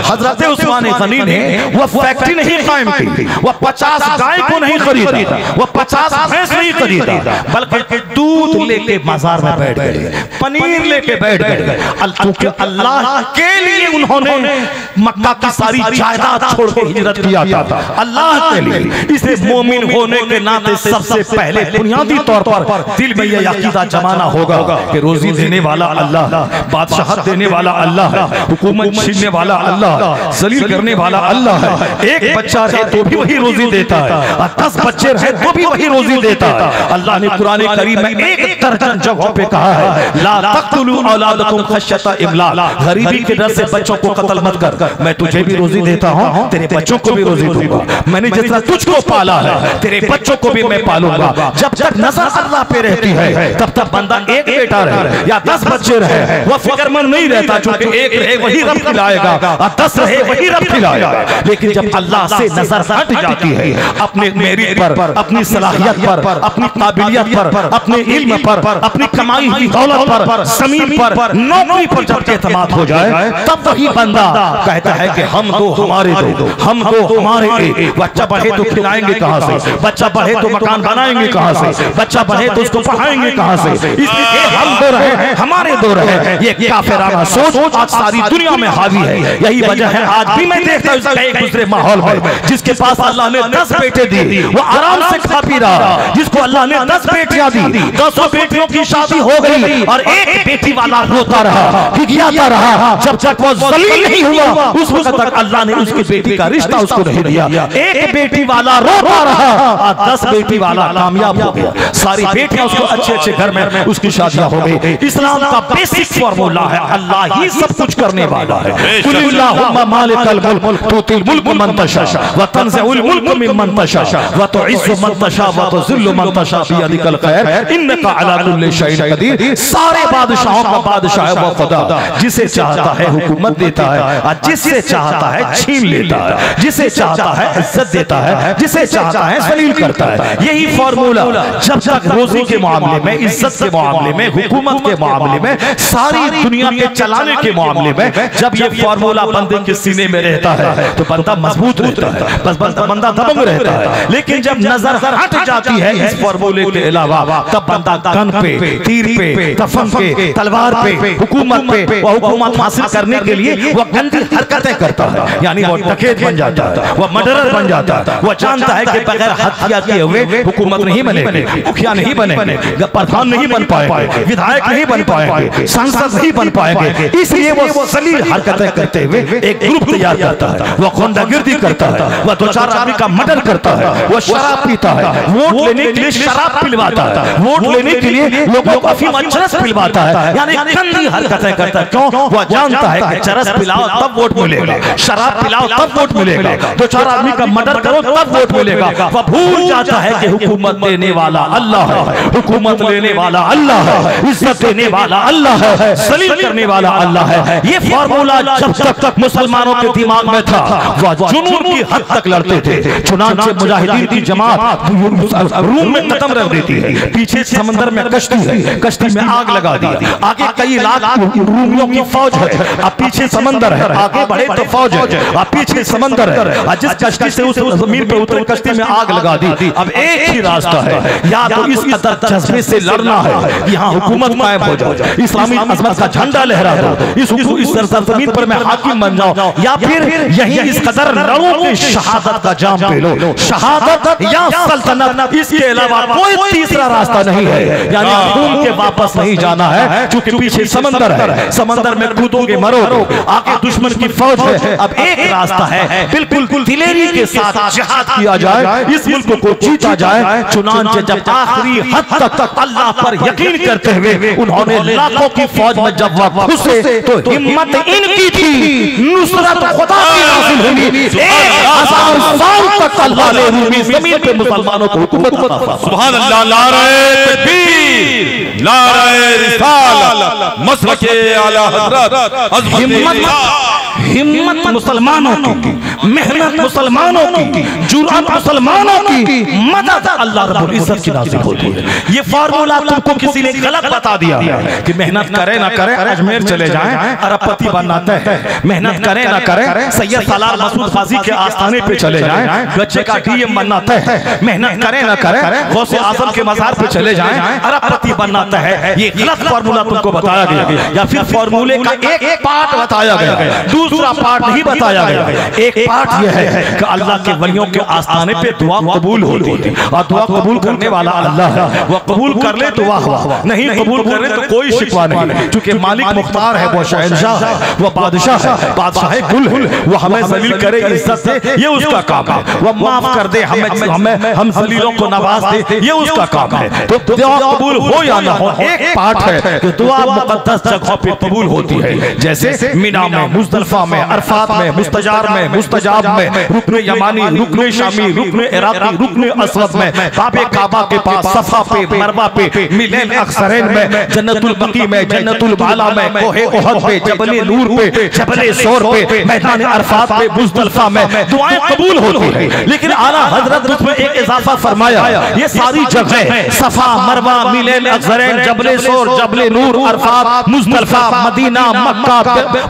S1: हजरत उस्मान गनी ने वो फैक्ट्री नहीं कायम की, वो 50 गाय को नहीं खरीदा, वो 50 भैंस नहीं खरीदा, बल्कि दूध लेके बाजार में बैठ गए, पनीर लेके बैठ गए, क्योंकि अल्लाह के लिए उन्होंने मक्का की सारी जायदाद छोड़ के हिजरत किया था, अल्लाह के लिए। इसलिए मोमिन होने के नाते सबसे पहले बुनियादी तौर पर दिल में यह अकीदा जमाना होगा कि रोजी देने वाला अल्लाह, बादशाहत देने वाला अल्लाह है, हुकूमत छीनने वाला अल्लाह, जलील करने वाला अल्लाह है। एक बच्चा है तो भी वही रोजी देता है और 10 बच्चे रहे तो भी वही रोजी देता है। अल्लाह ने कुरान करीम में एक दर्जन जगहों पे कहा है ला तक़तुलू औलादकुम खश्यता इमलाक, गरीबी के डर से बच्चों को कत्ल मत कर, मैं तुझे भी रोजी देता हूँ, तेरे बच्चों को भी रोजी दूंगा, मैंने जितना तुझको पाला है तेरे बच्चों को भी मैं पालूंगा। जब तक नजर अल्लाह पे रहती है तब तक बंदा एक बेटा रहे या 10 बच्चे रहे वो फिक्रमंद नहीं रहता, क्योंकि एक रहे वही रब खिलाएगा और 10 रहे वही रब खिलाएगा। लेकिन जब अल्लाह से नजर हट जाती है अपने मेरिट पर, अपनी सलाहियत पर, अपनी काबिलियत पर, अपने इल्म पर, अपनी कमाई हुई दौलत पर, जमीन पर, नौकरी पर जब एतमाद हो जाए तब वही बंदा कहता है कि हम दो हमारे दो, हम दो हमारे एक। बच्चा बढ़े तो खिलाएंगे कहां से, बच्चा बढ़े तो मकान बनाएंगे कहां से, बच्चा बढ़े तो उसको पढ़ाएंगे कहां से, इसलिए हम दो रहे हमारे दो रहे, ये काफिराना सोच आज सारी दुनिया में हावी है। यही वजह है आज भी मैं देखता हूं एक दूसरे माहौल में जिसके पास अल्लाह ने 10 बेटे दी वो आराम से खा पी रहा, जिसको अल्लाह ने 10 बेटियां दी, 200 बेटियों की शादी हो गई और एक बेटी वाला रोता रहा, गिड़गिड़ाता रहा, जब तक वो जलील नहीं हुआ उस वक्त तक अल्लाह ने उसकी बेटी का रिश्ता उसको नहीं दिया। एक बेटी वाला रोता रहा और 10 बेटी वाला कामयाब हो गया, सारी बेटियां उसको अच्छे अच्छे घर में उसकी शादियां हो गई। इस्लाम का बेसिक फॉर्मूला है अल्लाह ही सब कुछ करने वाला है। कुलिल्लाहुम्मा मालिकल मुल्क तुतिल मुल्क मन तशा व तंज़िउल मुल्क मिम्मन तशा व तुइज़्ज़ु मन तशा व तुज़िल्लु मन तशा बियदिकल खैर इन्नका अला कुल्लि शैइन कदीर। सारे बादशाहों का बादशाह है वो खुदा, जिसे चाहता है हुकूमत देता है और जिसे चाहता है छीन लेता है, जिसे चाहता है इज्जत देता है, जिसे चाहता है जलील करता है। यही फॉर्मूला जब तक रोजी के मामले में, इज्जत के मामले में, हुकूमत के मामले में, सारी दुनिया के चलाने के मामले में जब ये फॉर्मूला बंदे के सीने में रहता है तो बंदा मजबूत रहता है, बस बंदा दबंग रहता है। लेकिन जब नजर हट जाती है इस फॉर्मूले के अलावा तब बंदा गन पे, तीर पे, कफन पे, तलवार पे, हुकूमत पे, वो हुकूमत हासिल करने के लिए वो गंदी हरकतें करता है, यानी वो डकैत बन जाता है, वो मर्डरर बन जाता है। वो जानता है कि बगैर हत्या किए हुए हुकूमत नहीं बनेगी, मुखिया नहीं बनेंगे, प्रधान नहीं बन पाएंगे, विधायक नहीं बन पाएंगे, सांसद नहीं बन पाएंगे। इसलिए वो जलील हरकतें करते हुए एक ग्रुप तैयार करता है, वो गुंडागिर्दी करता है, वो 2-4 आदमी का मर्डर करता है, वो शराब पीता है, वोट लेने के लिए शराब पिलवाता है, वोट लेने के के लिए लोगों को अफीम चरस पिलवाता है, यानी गंदी हरकतें करता है। क्यों? वो जानता है कि चरस पिलाओ तब वोट मिलेगा, शराब पिलाओ तब वोट मिलेगा, दो चार आदमी का मर्डर करो तब वोट मिलेगा। वह भूल जाता है कि हुकूमत देने वाला अल्लाह है, हुकूमत लेने वाला अल्लाह है, इज्जत देने वाला अल्लाह है, सलीम करने वाला अल्लाह है। ये फार्मूला जब तक मुसलमानों के दिमाग में था वह जुनून की हद तक लड़ते थे। चुनांचे मुजाहिदीन की जमात रूम में कदम रख देती है, पीछे समंदर में कश्ती है, कश्ती में आग लगा दी, आगे कई लाख रूमियों की फौज है, अब पीछे समंदर है, आगे बढ़े तो फौज है, अब पीछे समंदर है, जिस कश्ती से उस जमीन पर उतरे कश्ती में आग लगा दी। अब एक ही रास्ता है, या तो इस कदर जज्बे से लड़ना है, यहाँ हुकूमत कायम हो जाए, इस्लामी अज़मत का झंडा लहरा दो, इस सरजमीन पर मैं हाकिम बन जाऊं, या फिर यही इस कदर लड़ो कि शहादत का जाम पे लो, शहादत या सल्तनत, इसके अलावा कोई तीसरा रास्ता नहीं है। यानी घूम के वापस नहीं जाना है, क्योंकि पीछे समंदर है, समंदर में कूदोगे मरोगे, आगे दुश्मन की फौज है। अब एक रास्ता है, बिल्कुल दिलेरी के साथ जिहाद किया जाए, इस मुल्क को जीता जाए। चुनांचे जब आखिरी हद तक अल्लाह पर यकीन करते हुए उन्होंने लाखों की फौज में जब वह घुसे तो हिम्मत इनकी थी, नुसरत खुदा की नाज़िल हुई। 1000 साल तक अल्लाह ने रूमी ज़मीन पे मुसलमानों को हुकूमत अता फरमाई।
S2: सुभान अल्लाह, नारे तकबीर, नारे रिसालत, मसलके आला हज़रत,
S1: हिम्मत मुसलमानों की, मेहनत मुसलमानों की, जुर्अत मुसलमानों की, मदद अल्लाह रब्बुल इज्जत की नाज़िल होती है। ये फार्मूला तुमको किसी ने गलत बता दिया है कि मेहनत करे ना करे अजमेर चले जाएं अरबपति बनना तय है, मेहनत करे ना करे सैयद सालार मसूद गाजी के आस्थाने पे चले जाएं गच्चे का डीएम बनना तय है, मेहनत करे ना करे गौसे आजम के मज़ार पे चले जाएं अरबपति बनना तय है। ये गलत फार्मूला तुमको बताया गया, या फिर फार्मूले का एक पार्ट बताया गया, दूसरा पार्ट नहीं बताया गया। एक पार्ट यह है कि अल्लाह के वलियों के आस्थाने पे दुआ कबूल होती है, और दुआ कबूल करने वाला अल्लाह है। वह कबूल कर ले तो वाह वाह, नहीं कबूल कर ले तो कोई शिकवा नहीं, क्योंकि मालिक मुख्तार है, वो शहंशाह है, वो बादशाह है, बादशाह कुल है। वो हमें जलील करे, इज्जत दे, ये उसका काम है। वो माफ कर दे हमें, हम जलीलों को नवाज दे, ये उसका काम है। तो दुआ कबूल हो या ना हो, एक पार्ट है कि दुआ मुकद्दस जगहों पे कबूल होती है, जैसे मिना में, मुज़दलिफा में, अरफात में, मुस्तजार में, मुस्तजाब में, रुकने यमानी, रुकने शामी, रुकने इराकी, रुकने असवद में, बाबे काबा के पास, सफा पे, मरवा पे, मिलेन अक्सरैन में, जन्नतुल बकी में, जन्नतुल बाला में, कोहे उहद पे, जबले नूर पे, जबले सोर पे, मैदान अरफात पे, मुज़दलिफा में दुआएं कबूल होती है। लेकिन आला हजरत उसमें एक इजाफा फरमाया, ये सारी जगह सफा, मरवा, मिलेन अक्सरैन, जबले सोर, जबले नूर, अरफात, मुज़दलिफा, मदीना, मक्का,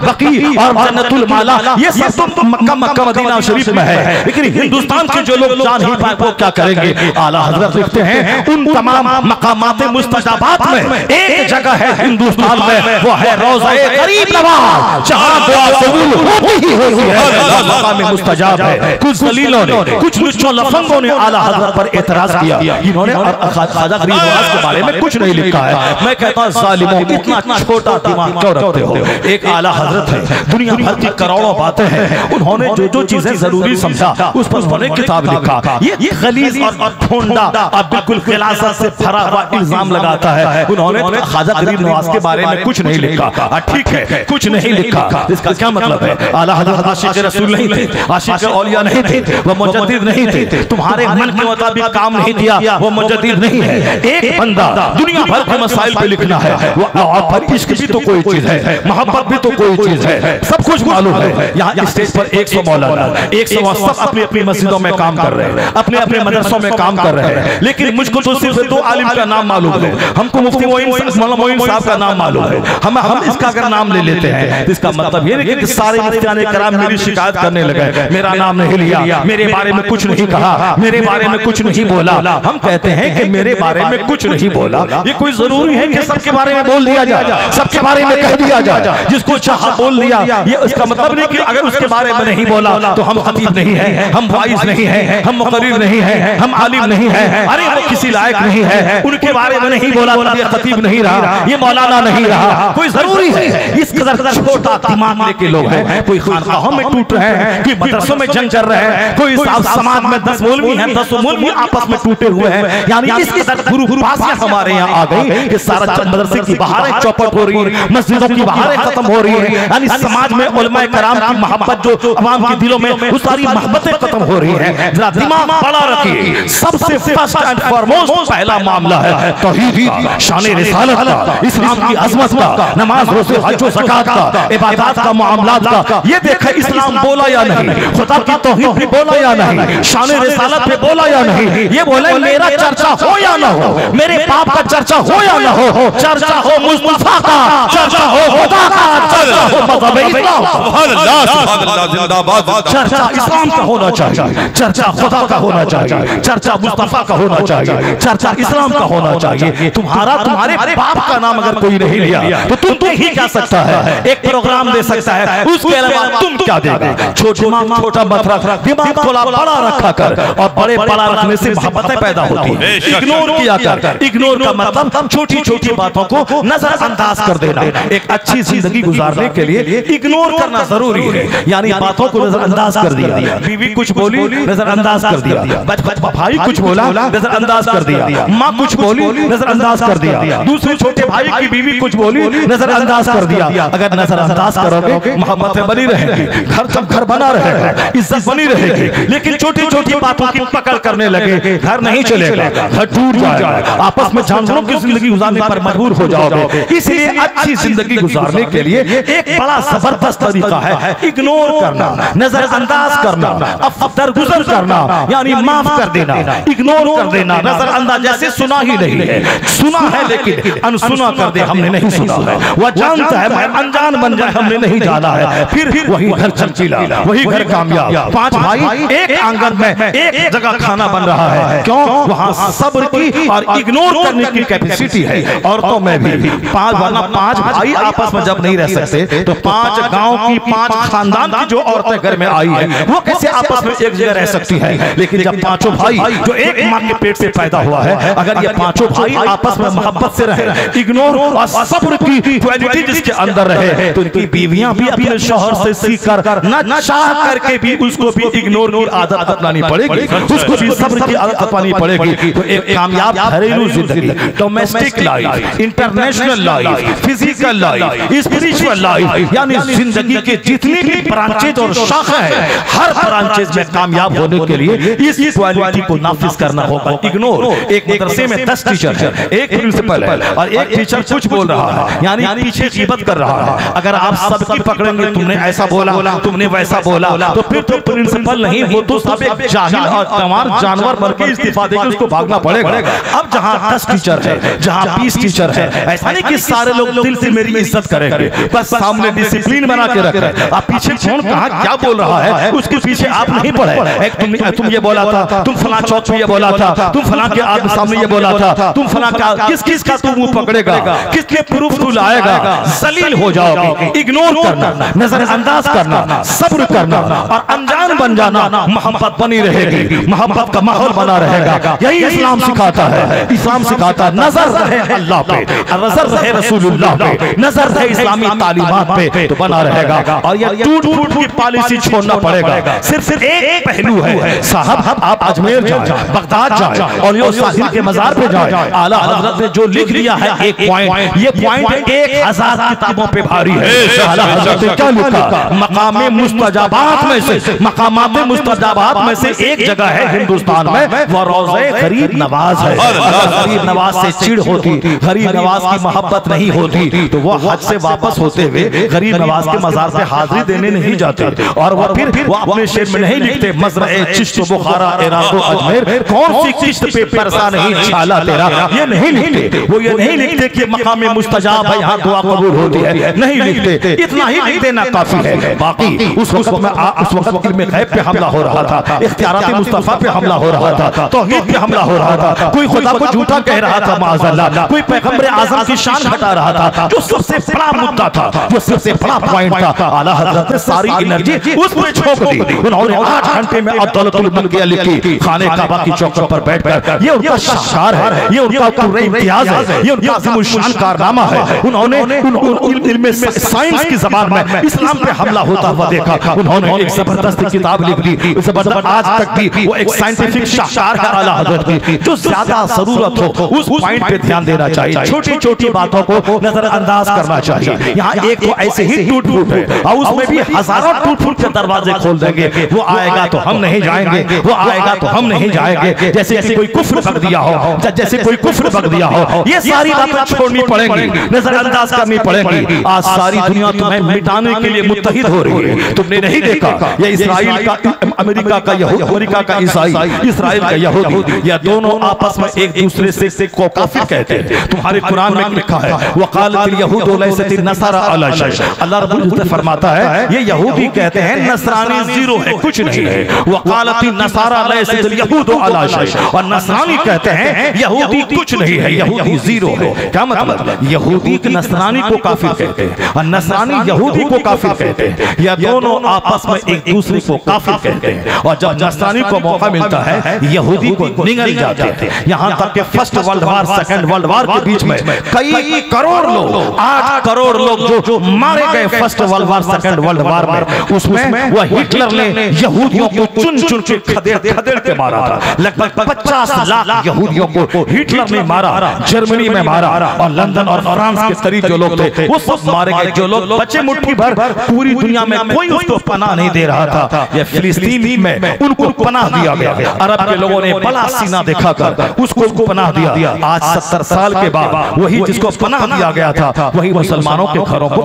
S1: बकी और जन्नतुल बाला, ये सब तो मक्का मदीना शरीफ में है। लेकिन हिंदुस्तान के जो लोग जान ही पाए वो क्या करेंगे? आला हजरत लिखते हैं उन तमाम मकामात मुस्तजाबात में एक जगह है हिंदुस्तान में, वो है रोज़ा-ए गरीब नवाज, जहां दुआ कबूल होती ही होती है, मकाम मुस्तजाब है। कुछ दलीलों ने, कुछ लुच्चों लफंगों ने आला हजरत पर एतराज किया, इन्होंने ख्वाजा गरीब नवाज के बारे में कुछ नहीं लिखा है। मैं कहता हूं जालिमों, इतना छोटा दिमाग क्यों रखते हो? एक आला हजरत है, दुनिया भर की करोड़ों बातें हैं, उन्होंने जो चीजें जरूरी समझा उस पर उन्होंने किताब लिखा। ये गलीज और ठोंडा और बिल्कुल खिलाफत से भरा हुआ इल्जाम लगाता है। उन्होंने ख्वाजा गरीब नवाज के बारे में कुछ नहीं लिखा। ठीक है, कुछ नहीं लिखा, इसका क्या मतलब है? आला हज़रत आशिक़ रसूल नहीं थे, आशिक़ औलिया नहीं थे, वो मुजद्दिद नहीं थे, तुम्हारे मन के मुताबिक काम नहीं किया, वो मुजद्दिद नहीं है। एक बंदा दुनिया भर के मसाइल पे लिखना है, और इश्क भी तो कोई चीज है, मोहब्बत भी तो कोई चीज है, सब कुछ मालूम है। यहाँ स्टेज पर 100 मौलाना, 100 सब अपनी अपनी मस्जिदों में काम कर रहे हैं, अपने अपने मदरसों में काम कर रहे हैं, लेकिन मुझको तो सिर्फ 2 आलिम का नाम मालूम है। हमको मुफ्ती मोइन साहब का नाम मालूम है। हम इसका अगर नाम ले लेते हैं तो इसका मतलब ये नहीं कि सारे मुफ्तियाने कराम मेरी शिकायत करने लगे, मेरा नाम नहीं लिया, मेरे बारे में कुछ नहीं कहा, मेरे बारे में कुछ नहीं बोला। हम कहते हैं कि मेरे बारे में कुछ नहीं बोला, ये कोई जरूरी है कि सबके बारे में बोल दिया जाए, सबके बारे में कह दिया जाए, जिसको चाहा बोल दिया। ये इसका मतलब नहीं कि अगर उसके बारे में नहीं बोला तो हम खतीब नहीं है, हम वाइज नहीं है, हम मुकर्रिर नहीं है, हम आलिम नहीं है, अरे वो किसी लायक नहीं है, उनके बारे में नहीं बोला तो ये खतीब नहीं रहा, ये मौलाना नहीं रहा। कोई जरूरी है? इस कदर छोटा दिमाग लेके लोग हैं, कोई खानकाहों में टूट रहे हैं, कोई मदरसों में जंग कर रहे हैं, कोई समाज में 10 मौलवी हैं, 10 मौलवी आपस में टूटे हुए हैं। यानी इस कदर गुरु बासियां हमारे यहाँ आ गई कि सारा मदरसे की बहारें चौपट हो रही है, मस्जिदों की बहारें खत्म हो रही है, यानी समाज में उलमाए कराम की मोहब्बत जो अवाम के दिलों में वो सारी मोहब्बतें खत्म हो रही है। जरा दिमाग बड़ा रखिए, सबसे फर्स्ट एंड फॉरमोस्ट पहला मामला है तौहीद का, शान रिसालत का, इस्लाम की अजमत का, नमाज रोज़े हज व ज़कात का, इबादत का, मामलात का। ये देखे इस्लाम बोला या नहीं, खुदा की तौहीद भी बोला या नहीं, शान रिसालत पे बोला या नहीं। ये बोले मेरा चर्चा हो या ना हो, मेरे बाप का चर्चा हो या ना हो, चर्चा हो मुस्तफा का, चर्चा हो खुदा का, चर्चा हो मज़हब इस्लाम। चर्चा इस्लाम का होना चाहिए, चर्चा खुदा का होना चाहिए, चर्चा मुस्तफा का होना चाहिए, चर्चा इस्लाम का होना चाहिए। तुम्हारे बाप का नाम अगर कोई नहीं लिया तो तुम ही क्या सकता है, एक प्रोग्राम दे सकता है, उसके अलावा तुम क्या देगा। छोटा मत रख, दिमाग थोड़ा बड़ा रखा कर, और बड़े बड़ा रखने से मोहब्बतें पैदा होती है। इग्नोर किया कर, इग्नोर का मतलब छोटी छोटी बातों को नजरअंदाज कर देना। एक अच्छी जिंदगी गुजारने के लिए इग्नोर करना जरूरी है, यानी बातों को नजरअंदाज कर दिया। बीवी कुछ बोली, नजरअंदाज कर दिया। भाई कुछ बोला, नजरअंदाज कर दिया। माँ कुछ बोली, नजरअंदाज कर दिया। दूसरे छोटे भाई की बीवी कुछ बोली, नजरअंदाज कर दिया। अगर नजरअंदाज करोगे मोहब्बतें बनी रहेगी, घर बना रहेगा, इज्जत बनी रहेगी। लेकिन छोटी छोटी बातों की पकड़ करने लगे, घर नहीं चलेगा, घर टूट जाएगा, आपस में जानवरों की जिंदगी गुजारने पर मजबूर हो जाओगे। इसलिए अच्छी जिंदगी गुजारने के लिए एक बड़ा जबरदस्त तरीका है इग्नोर करना, नजरअंदाज करना, दरगुजर करना, यानी माफ कर देना, इग्नोर कर देना, नजरअंदाज जैसे सुना ही नहीं है, सुना है लेकिन अनसुना कर दे, हमने नहीं सुना है। वह जानता है मैं अनजान बन जाए, हमने नहीं जाना है। फिर वही घर चमकीला, वही घर कामयाब, 5 भाई एक आंगन में एक जगह खाना बन रहा है। क्यों? वहां सब्र की और इग्नोर करने की कैपेसिटी है। औरतों में भी 5 भाई आपस में जब नहीं रह सकते तो 5 गांव की 5 खानदान की जो औरतें घर में आई है वो कैसे आपस में एक जगह रह सकती है। लेकिन जब 5 भाई जो एक मां के पेट से पैदा हुआ है, अगर ये 5 भाई आपस में मोहब्बत से रहे, इग्नोर और सब्र की क्वालिटी जिसके अंदर रहे, तो इनकी बीवियां भी अपने शौहर से सीख कर न चाह करके भी उसको भी इग्नोर की आदत अपनानी पड़ेगी, उसको भी सब्र की आदत अपनानी पड़ेगी। तो एक कामयाब घरेलू जिंदगी, domestic life, international life, physical life, spiritual life, यानी जिंदगी के जितनी भी ब्रांचेज और शाखा है, हर ब्रांचेज में कामयाब होने के लिए इस क्वालिटी को नाफिज करना होगा। इग्नोर, एक मदरसे में 10 टीचर है, एक प्रिंसिपल है और एक टीचर कुछ बोल रहा है, यानी पीछे ग़ीबत कर रहा है। अगर आप सबकी पकड़ेंगे, तुमने ऐसा बोला, तुमने वैसा बोला, तो फिर तो प्रिंसिपल नहीं, वो तो सब एक जाहिल और तमाम जानवर बन के इस्तीफा देके उसको भागना पड़ेगा। अब जहाँ 10 टीचर है, जहाँ 20 टीचर है, ऐसा नहीं कि सारे लोग दिल से मेरी इज्जत करेंगे, बस सामने डिसिप्लिन बना के रखे। अब पीछे कौन कहाँ क्या बोल रहा है उसके पीछे आप नहीं पड़े। तुम ये बोला था, तुम फलां चौक पे ये बोला था, तुम फलां के आगे सामने ये बोला था, तुम फलां का किस का तू मुंह पकड़ेगा, किसके प्रूफ तू लाएगा, जलील हो जाओगे। इग्नोर करना, नजरअंदाज करना, सब्र करना और अनजान बन जाना, मोहब्बत बनी रहेगी, मोहब्बत का माहौल बना रहेगा। यही इस्लाम सिखाता है। इस्लाम सिखाता है नजर रहे अल्लाह पे, नजर रहे रसूलुल्लाह पे, नजर रहे इस्लामी तालीमात पे, तो बना रहेगा। और यह टूट की पॉलिसी छोड़ना पड़ेगा। सिर्फ एक पहलू है साहब, आप अजमेर जाए, बगदाद जाए और यो साहिब के मजार पे जाए, आला हजरत ने जो लिख लिया है एक पॉइंट, ये पॉइंट 1000 किताबों पे भारी है। आला हजरत ने क्या लिखा? मकामे मुस्तजाबात में से, मकामात मुस्तजाबात में से एक जगह है हिंदुस्तान में, वो रोज़े गरीब नवाज है। गरीब नवाज से चिढ़ होती, गरीब नवाज की मोहब्बत नहीं होती, तो वो हज से वापस होते हुए गरीब नवाज के मजार पे हाजिरी देने नहीं जाते। और वो फिर वो अपने शेर में नहीं लिखते मजरे चिश्त बुखारा इरादो अजमेर, कौन सी किश्त पे परसा नहीं छाला तेरा, ये नहीं लिखते। वो ये नहीं लिखते कि मकामे मुस्तजाब है, यहाँ दुआ कबूल होती है, नहीं लिखते। इतना ही लिख देना काफी है। बाकी उस वक्त में उस वक्त इल्म गैब पे हमला हो रहा था, इख्तियारात मुस्तफा पे हमला हो रहा था, तौहीद पे हमला हो रहा था, कोई खुदा को झूठा कह रहा था माअज़ल्लाह, कोई पैगंबर आज़म की शान घटा रहा था, जो सबसे बड़ा मुद्दा था, जो सबसे बड़ा पॉइंट था। आला हज़रत ने सारी एनर्जी उस पे झोंक दी। उन्होंने 8 घंटे में अदलतुल मुल्किया लिखी, खाने काबा की चौखट पर बैठकर। ये उनका शार है, ये उनका पूरा इम्तियाज है, ये उनका अज़ीमुश्शान कारनामा है। उन्होंने इल्म साइंस की ज़बान में इस्लाम पे हमला होता हुआ देखा। उन्होंने एक जबरदस्त किताब लिख दी, जबरदस्त, आज तक भी वो एक साइंटिफिक शार है आला हज़रत की, जो ज्यादा जरूरत जरूरत हो उस पॉइंट पे ध्यान देना चाहिए, छोटी छोटी बातों को नजरअंदाज करना चाहिए। यहाँ एक तो ऐसे ही टूट फूट है और उसमें भी हजारों टूट फूट के दरवाजे खोल देंगे, वो आएगा तो हम नहीं जाएंगे, वो आएगा तो हम नहीं जाएंगे, जैसे कि कोई कुफ्र बक दिया हो, जैसे कोई कुफ्र बक दिया हो। ये सारी बातें छोड़नी पड़ेंगी, नजरअंदाज करनी पड़ेगी। आज सारी दुनिया तुम्हें मिटाने के लिए मुत्तहिद हो रही है। तुमने नहीं देखा ये इस्राइल का, अमेरिका का यहूदी, अमेरिका का ईसाई, इस्राइल का यहूदी, ये दोनों आपस में एक दूसरे से को काफिर कहते हैं। तुम्हारे कुरान में लिखा है वक़ालतिल यहूदु लैसत नसरा अला शै। अल्लाह रब्बुल इज्जत फरमाता है ये यहूदी कहते हैं नसरानी जीरो है, कुछ नहीं है। वक़ालतिन नसारा लैसत यहूदु अला शै, और नसरानी कहते हैं यहूदी कुछ नहीं है, यहूदी जीरो है। क्या मतलब? यहूदी नसरानी को काफिर कहते हैं और नसरानी यहूदी को काफिर कहते हैं। यह दोनों आपस में एक दूसरे को काफिर कहते हैं। और जब नसरानी को मौका मिलता है यहूदी को निगल जाते हैं। यहाँ तक कि first world war, second world war के बीच में कई करोड़ लोग, 8 करोड़ लोग जो मारे गए first world war, second world war में, उसमें वह हिटलर ने यहूदियों को चुन चुन के खदेड़ के मारा था। लगभग 50 लाख यहूदियों को हिटलर ने मारा, जर्मनी में मारा, और लंदन और फ्रांस के करीब जो लोग थे वो सब मारे गए। जो लोग बचे मुट्ठी भर, पूरी दुनिया में कोई उसको पनाह नहीं दे रहा था। ये फिलिस्तीन में उनको पनाह दिया गया। अरब के लोगों ने बड़ा सीना दिखाकर उसको पनाह दिया। आज 70 साल के बाद वही जिसको पनाह दिया गया था वही मुसलमानों के घरों को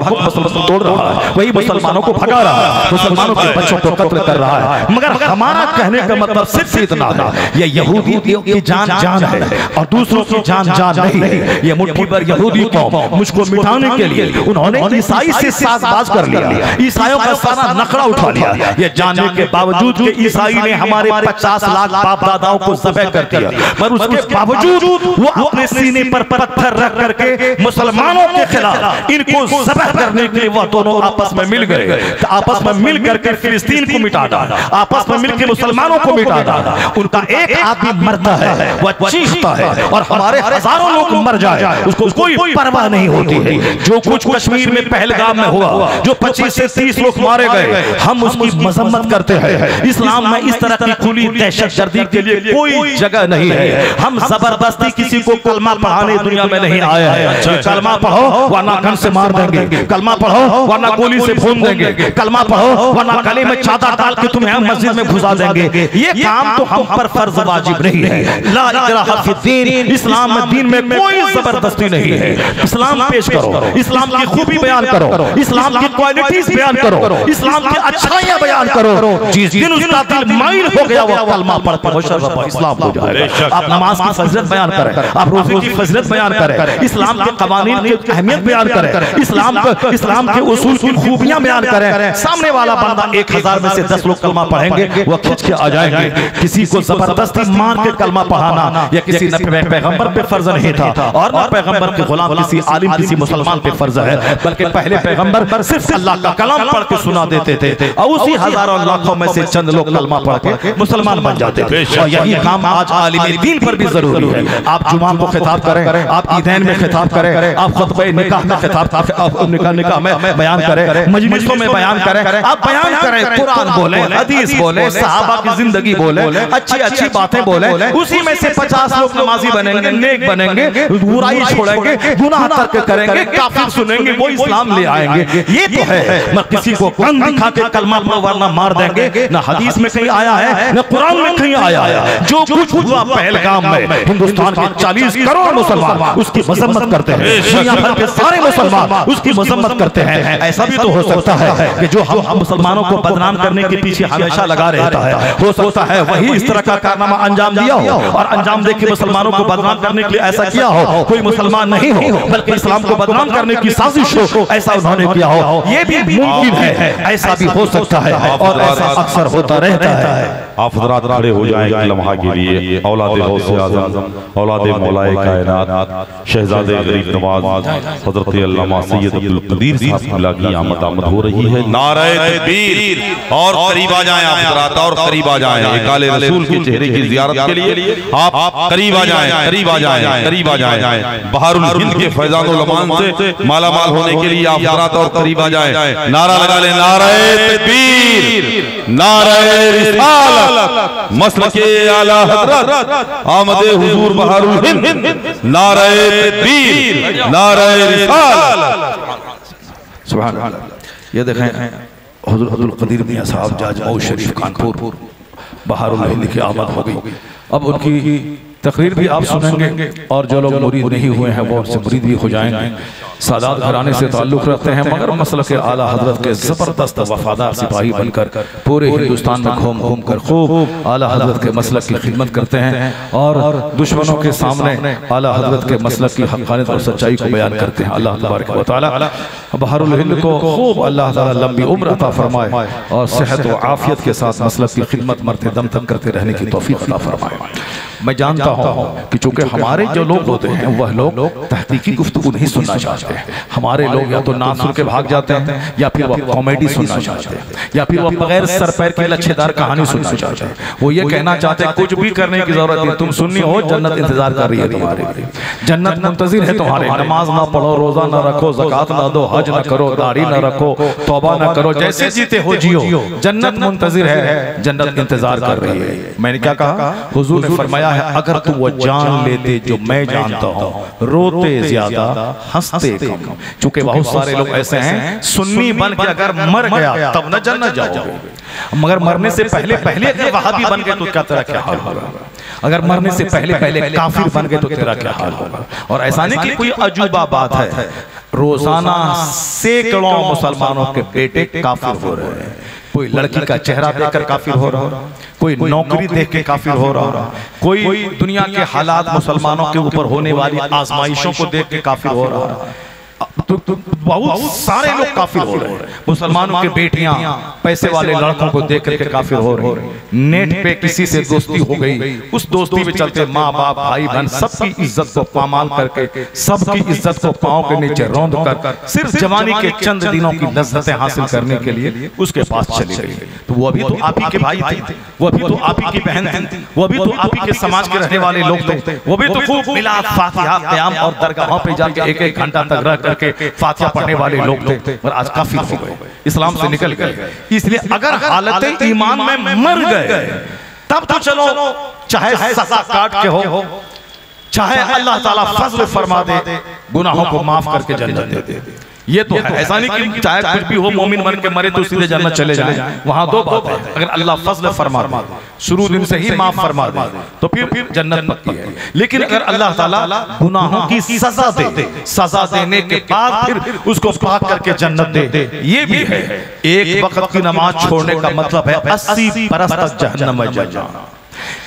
S1: तोड़ रहा है, वही मुसलमानों को भगा रहा है, मुसलमानों के बच्चों को कत्ल कर रहा है। मगर हमारा कहने का मतलब सिर्फ इतना है, ये यहूदियों की जान जान है और दूसरों की जान जान नहीं है। ये मुट्ठी भर यहूदी कौम मुझको मिटाने के लिए उन्होंने ईसाई से साजबाज कर लिया, ईसाइयों का सारा नखरा उठा लिया। ये जानने के बावजूद कि ईसाई ने हमारे 50 लाख बाप दादाओं को ज़बह कर दिया, पर उसके बावजूद वो अपने सीने पर पत्थर रख करके मुसलमानों के खिलाफ इनको ज़बह करने के लिए वो दोनों आपस में मिल गए। आपस में मिल करके फिलिस्तीन को मिटा डाला, आपस में मिलकर मुसलमानों को मिटा डाला। उनका एक आदमी मरता है, वह चीखता है और हमारे हजारों लोग मर जाए, उसको कोई परवाह नहीं होती है। जो कुछ कश्मीर में पहलगाम में हुआ, जो 25 से 30 लोग मारे गए, हम उसकी मजम्मत करते हैं। इस्लाम में इस तरह की खुली दहशतगर्दी के लिए कोई जगह नहीं है। हम जबरदस्ती किसी को कलमा पढ़ाने दुनिया में नहीं आए हैं। कलमा पढ़ो वरना गन से मार देंगे, कलमा पढ़ो वरना गोली से भून देंगे, कलमा पढ़ो वरना गले में चादर डाल के तुम्हें हम मस्जिद में घुसा देंगे। ये काम तो हम पर फर्ज वाजिब नहीं है। ला इकराहा फिद्दीन, इस्लाम में दीन में कोई जबरदस्ती नहीं है। इस्लाम पेश करो, इस्लाम की खूबी बयान करो, इस्लाम की क्वालिटीज बयान करो, इस्लाम की अच्छाइयां बयान करो। जिस दिन उसका दिल माइल हो गया वो कलमा पढ़ के मुशर्रफ इस्लाम हो जाएगा। आप नमाज की फजीलत बयान करें, आप रोजे की फजीलत बयान करें, इस्लाम के कवानीन की अहमियत बयान करें, इस्लाम के उसूल की खूबियां बयान करें। सामने वाला बंदा 1000 में से 10 लोग कलमा पढ़ेंगे, वो खिंच के आ जाएंगे। किसी को जबरदस्ती मार के कलमा पढ़ाना या किसी पैगंबर पे फर्ज नहीं था, और न पैगंबर के गुलाम किसी आलिम किसी मुसलमान पे फर्ज है, बल्कि पहले पैगंबर सिर्फ अल्लाह का कलाम पढ़ के सुना देते थे और उसी हजारों लाखों में से चंद लोग कलमा पढ़ के मुसलमान बन जाते थे। और यही काम आज आलिम दीन पर भी जरूरी है। आप जुमा को खिताब करें, आप ईदैन में खिताब करें, आप खुतबे निकाह में खिताब निकाह में बयान करें, मजलिसों में बयान करें, आप बयान करें, कुरान बोले, हदीस बोले, सहाबा की जिंदगी बोले, अच्छी अच्छी बातें बोले। उसी में से 50 लोग नमाजी बनेंगे, नेक बनेंगे, बुराई छोड़ेंगे, गुनाह तर्क करेंगे, काफिर सुनेंगे, वो इस्लाम ले आएंगे। ये तो है। मैं किसी को गन दिखा के कलमा वरना मार देंगे, ना हदीस में कहीं आया है ना कुरान में कहीं आया है। जो कुछ हुआ पहलगाम में, हिंदुस्तान के 40 करोड़ मुसलमान उसकी मजम्मत करते हैं, दुनिया भर के सारे मुसलमान उसकी मजम्मत करते हैं। ऐसा भी तो हो सकता है कि जो हम मुसलमानों को बदनाम करने के पीछे हमेशा लगा रहता है, हो सकता है वही इस तरह का कारनामा अंजाम दिया हो और अंजाम देके मुसलमानों को बदनाम करने के लिए ऐसा किया हो। कोई मुसलमान नहीं हो बल्कि इस्लाम को बदनाम करने की साजिश हो, ऐसा उन्होंने किया हो। ये भी मुमकिन है, ऐसा भी हो सकता है और ऐसा अक्सर होता रहता है।
S2: आप हज़रात खड़े हो जाएं एक लम्हा के लिए। औलाद गौसे आज़म, औलाद मौलाए कायनात, शहज़ादे गरीब नवाज हज़रत अल्लामा सैयद अब्दुल कदीर साहब की आमद हो रही है। नारे तकबीर। और करीब आ जाएं आप हज़रात, और करीब आ जाएं। एक आले रसूल के चेहरे की ज़ियारत के लिए आप करीब आ जाएं, करीब आ जाएं, करीब आ जाएं। बहारुल हिंद के फैज़ान व लमान से माला माल होने के लिए आप हज़रात और करीब आ जाएं। नारा लगा लें, नारे तकबीर, नारे रिसालत, मसलके आला हज़रत, आमदे हुजूर बहारुल हिंद, नारे तकबीर, नारे रिसालत।
S1: सुभान अल्लाह। ये देखें हुजूर अब्दुल कदीर मियां साहब जाजमऊ शरीफ कानपुर बहारुल हिंद की आमद हो गई। अब उनकी तकरीर भी आप सुनेंगे और जो लोग मुरीद नहीं हुए हैं वो उनसे मुरीद भी हो जाएंगे। सादात घराने से ताल्लुक़ रखते हैं मगर मसलक के आला हजरत के ज़बरदस्त वफादार सिपाही बनकर पूरे हिंदुस्तान में घूम घूम कर खूब आला हजरत के मसलक की खिदमत करते हैं और दुश्मनों के सामने आला हजरत के मसलक की हक़ानियत और सच्चाई को बयान करते हैं। अल्लाह तबारक व तआला बहारुल हिंद को खूब अल्लाह ताला लंबी उम्र अता फरमाए और सेहत व आफियत के साथ मसलक की खिदमत मरते दम तक करते रहने की तौफीक अता फरमाए। मैं जानता हूँ कि चूंकि हमारे जो लोग होते हैं वह लोग तहकीकी गुफ्तगू नहीं सुनना चाहते हैं। हमारे लोग या तो नाम सुन के भाग जाते हैं या फिर वह कॉमेडी सुनना चाहते हैं या फिर वह बगैर सर पैर की लच्छेदार कहानी सुनना चाहते हैं। वो ये कहना चाहते हैं कुछ भी करने की जरूरत नहीं, तुम सुन्नी हो, जन्नत इंतजार कर रही है तुम्हारे लिए, जन्नत मुंतजिर है तुम्हारे। नमाज ना पढ़ो, रोजा ना रखो, ज़कात ना दो, हज ना करो, दाढ़ी ना रखो, तौबा ना करो, जैसे जीते हो जियो, जन्नत मुंतजिर है, जन्नत इंतजार कर रही है। मैंने क्या कहा? हुजूर ने फरमाया है अगर तुम वो जान लेते जो मैं जानता हूँ, रोते ज्यादा हंसते कम। चूंकि बहुत सारे लोग ऐसे हैं सुन्नी बन के अगर मर गया तब न जन्नत जाओगे, मगर मरने से पहले पहले अगर वहाबी बन गए तो क्या तेरा क्या हाल होगा? अगर मरने से पहले पहले काफिर बन गए तो तेरा क्या हाल होगा? और ऐसा नहीं कि कोई अजूबा बात है, रोजाना सैकड़ों मुसलमानों के बेटे काफिर हो रहे हैं। कोई लड़की का चेहरा देखकर काफिर हो रहा, कोई नौकरी देख के काफिर हो रहा, कोई दुनिया के हालात मुसलमानों के ऊपर होने वाली आजमाइशों को देख के काफिर हो रहा। तो बहुत सारे लोग काफिर हो रहे हैं। मुसलमानों के बेटियां पैसे वाले लड़कों को देख करके काफिर हो रहे हैं। नेट पे किसी से दोस्ती हो गई, उस दोस्ती में चलते माँ बाप भाई बहन सबकी इज्जत को पामाल करके, सबकी इज्जत को पांव के नीचे रौंद कर सिर्फ जवानी के चंद दिनों की लज्जतें हासिल करने के लिए उसके पास चली गई। तो वो भी तो आप ही के भाई थे, वो भी तो आप ही की बहन थी, वो भी तो आप ही के समाज के रहने वाले लोग थे, वो भी तो खूब मिलाद फातिहा क़याम और दरगाहों पे जाके एक एक घंटा तक रह करके फातिहा पढ़ने वाले लोग थे, और आज काफिर हो गए, इस्लाम से निकल गए। इसलिए अगर हालत ईमान में मर गए तब तो चलो, चाहे सजा काट के हो, चाहे अल्लाह ताला फज़्ल फरमा दे, गुनाहों को माफ करके जन्नत दे दे। ये तो है, ऐसा नहीं कि चाहे कुछ भी हो मोमिन बन के मरे तो सीधे जन्नत चले जाए। वहां दो बात है, अगर अल्लाह फज़्ल फरमा दे, शुरू दिन से ही माफ फरमा दे तो फिर जन्नत पक्की है। लेकिन अगर अल्लाह ताला गुनाहों की सजा दे, सजा देने के बाद फिर उसको पाक करके जन्नत दे, ये भी है। एक वक्त की नमाज छोड़ने का मतलब है 80 बरस तक जहन्नम में जाना।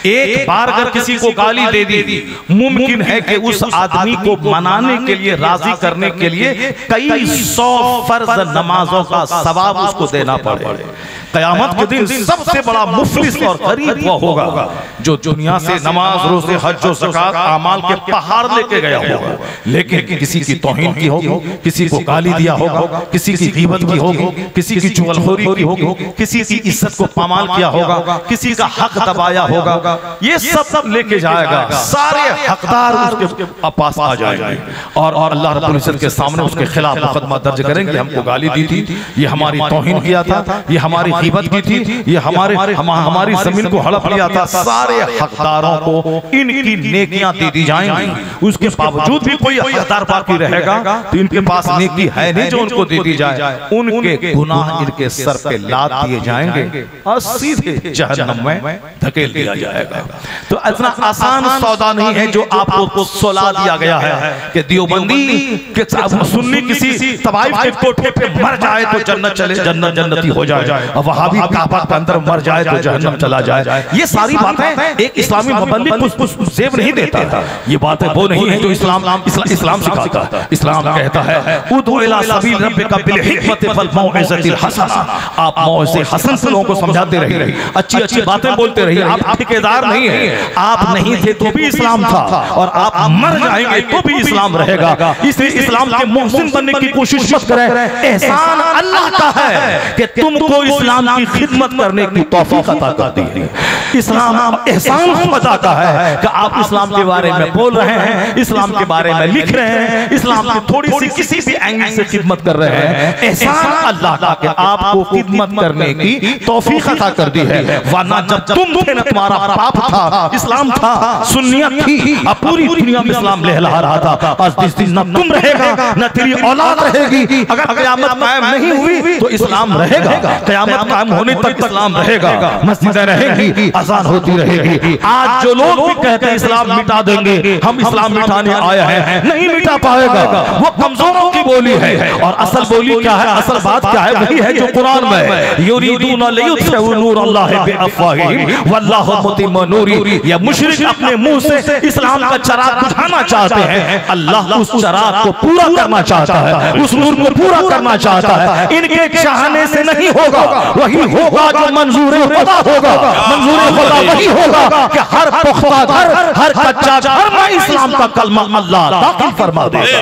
S1: एक बार अगर किसी को गाली दे दी, मुमकिन है कि उस आदमी को मनाने के लिए, राजी करने के लिए कई 100 फर्ज नमाजों का सवाब उसको देना पड़े। क़यामत के दिन सबसे बड़ा मुफलिस और गरीब वो होगा जो दुनिया से नमाज, रोज़े, हज और ज़कात आमाल के पहाड़ लेके गया होगा, लेकिन किसी की तौहीन की होगी, किसी को गाली दिया होगा, किसी की गीबत की होगी, किसी की चुगलखोरी की होगी, किसी की इज्जत को पामाल किया होगा, किसी का हक दबाया होगा, ये सब लेके जाएगा। सारे हकदार उसके पास आ जाएंगे और अल्लाह रब्बुल इज्जत के सामने उसके खिलाफ मुकदमा दर्ज करेंगे। हमको गाली दी थी, ये हमारी तौहीन किया था, ये हमारी गीबत की थी, ये हमारी जमीन को हड़प लिया था। सारे हकदारों को इनकी नेकियां दे दी जाएंगी। उसके बावजूद भी कोई हकदार बाकी रहेगा तो इनके पास नेकी है नहीं जो उनको दे दी जाए, उनके गुनाह इनके सर पे लाद दिए जाएंगे और सीधे जहन्नम में धकेल दिया जाएगा। तो इतना आसान सौदा नहीं है जो आपको सुला दिया गया है कि देवबंदी के सुन्नी किसी तवाइफ के कोठे पे मर जाए तो जन्नत चले, जन्नती हो जाए, और वहाबी काबा के अंदर मर जाए तो जहन्नम चला जाए। ये सारी बातें एक इस्लामी मुबल्लिग कुछ जेब नहीं देता था। ये बातें वो नहीं है जो इस्लाम सिखाता है। इस्लाम कहता है उदू इला सबील रब्बिका बिल हिकमति वल मौइज़तिल हसना। आप मौइज़े हसन से लोगों को समझाते रहिए, अच्छी अच्छी बातें बोलते रहिए। आप ठेकेदार नहीं है, आप नहीं थे तो भी इस्लाम था, और आप मर जाएंगे तो भी इस्लाम रहेगा। इसलिए इस्लाम के मोहसिन बनने की कोशिश मत करें। एहसान अल्लाह का है कि तुमको इस्लाम की खिदमत करने की तौफीक अता करती है। इस्लाम एहसान खुदा का है कि आप इस्लाम के बारे में बोल रहे हैं, इस्लाम के बारे में लिख रहे हैं, इस्लाम की थोड़ी सी किसी भी एंगल से खिदमत कर रहे हैं। एहसान अल्लाह का कि आपको खिदमत करने की तौफीक अता कर दी है। वरना जब तुम थे ना, तुम्हारा पाप था, इस्लाम था, सुन्नियत थी, अब पूरी दुनिया में इस्लाम लहला रहा था। आज जिस दिन न तुम रहेगा न तेरी औलाद रहेगी, अगर क़यामत कायम नहीं हुई तो इस्लाम रहेगा, क़यामत कायम होने तक इस्लाम रहेगा, मस्जिदें रहेंगी, अज़ान होती रहेगी। आज जो लोग भी कहते हैं इस्लाम मिटा देंगे, हम इस्लाम मिटाने आए हैं, नहीं मिटा पाएगा, वो कमजोरों की बोली है। और असल बोली क्या है, असल बात क्या है, वही है जो कुरान में युरीदूना लियुत्फिउ नूरल्लाहि बिअफ़वाहिहिम वल्लाहु मुतिम्मु नूरिही। ये मुशरिक अपने मुंह से इस्लाम का चिराग बुझाना चाहते हैं, अल्लाह उस चिराग को पूरा करना चाहता है, उस नूर को पूरा करना चाहता है। इनके चाहने से नहीं होगा, वही होगा जो मंजूर खुदा होगा। मंजूर खुदा वही होगा कि हर पुख्ता घर, हर कच्चा घर में इस्लाम का कलमा अल्लाह दाखिल फरमा देगा।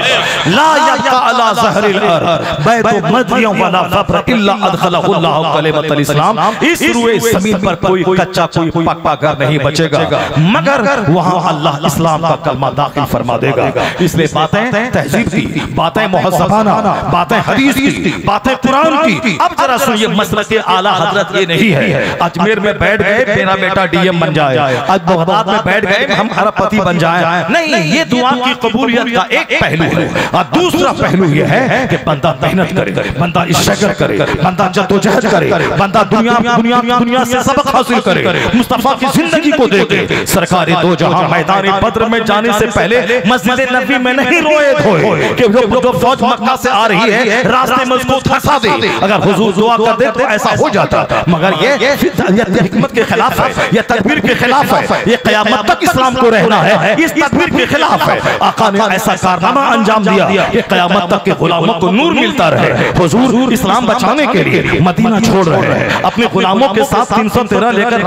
S1: ला यब्का अला ज़हरिल अर्द बैतु मदयम वला फ़ब्र इल्ला अदखलहुल्लाहु कलिमतल इस्लाम। इस रुए ज़मीन पर कोई कच्चा कोई पक्का घर नहीं बचेगा, मगर वहां अल्लाह इस्लाम का कलमा दाखिल फरमा देगा। इसलिए बातें तहजीब की, बातें मुहज़्ज़बाना, बातें हदीस की, बातें कुरान की। अब जरा सुनिए, मसलक आला हजरत ये नहीं है अजमेर में बैठ गए मेरा बेटा डीएम बन जाए, आज बगदाद में बैठ गए हम अरबपति बन जाए। नहीं, ये दुआ की कबूलियत का एक पहलू है, और दूसरा पहलू ये है कि बंदा मेहनत करे, बंदा इश्क़ करे, बंदा जद्दोजहद करे, बंदा दुनिया से सबक हासिल करे, मुस्तफा की जिंदगी को देखे। सरकारे दो जहां मैदान बद्र में जाने से पहले मस्जिद नबी में नहीं रोए धोए कि जो फौज मक्का से आ रही है रास्ते में उसको फंसा दे, अगर हुजूर दुआ कर दे तो ऐसा हो जाता। मगर ये हिकमत के खिलाफ है, ये तदबीर के खिलाफ है, ये क़यामत तक इस्लाम को रहना है, इस तदबीर के खिलाफ है। आका ने ऐसा कारनामा अंजाम दिया कि क़यामत तक के गुलामों को नूर मिलता रहे। हुजूर इस्लाम बचाने के लिए मदीना छोड़ रहे हैं, अपने गुलामों के साथ 313 लेकर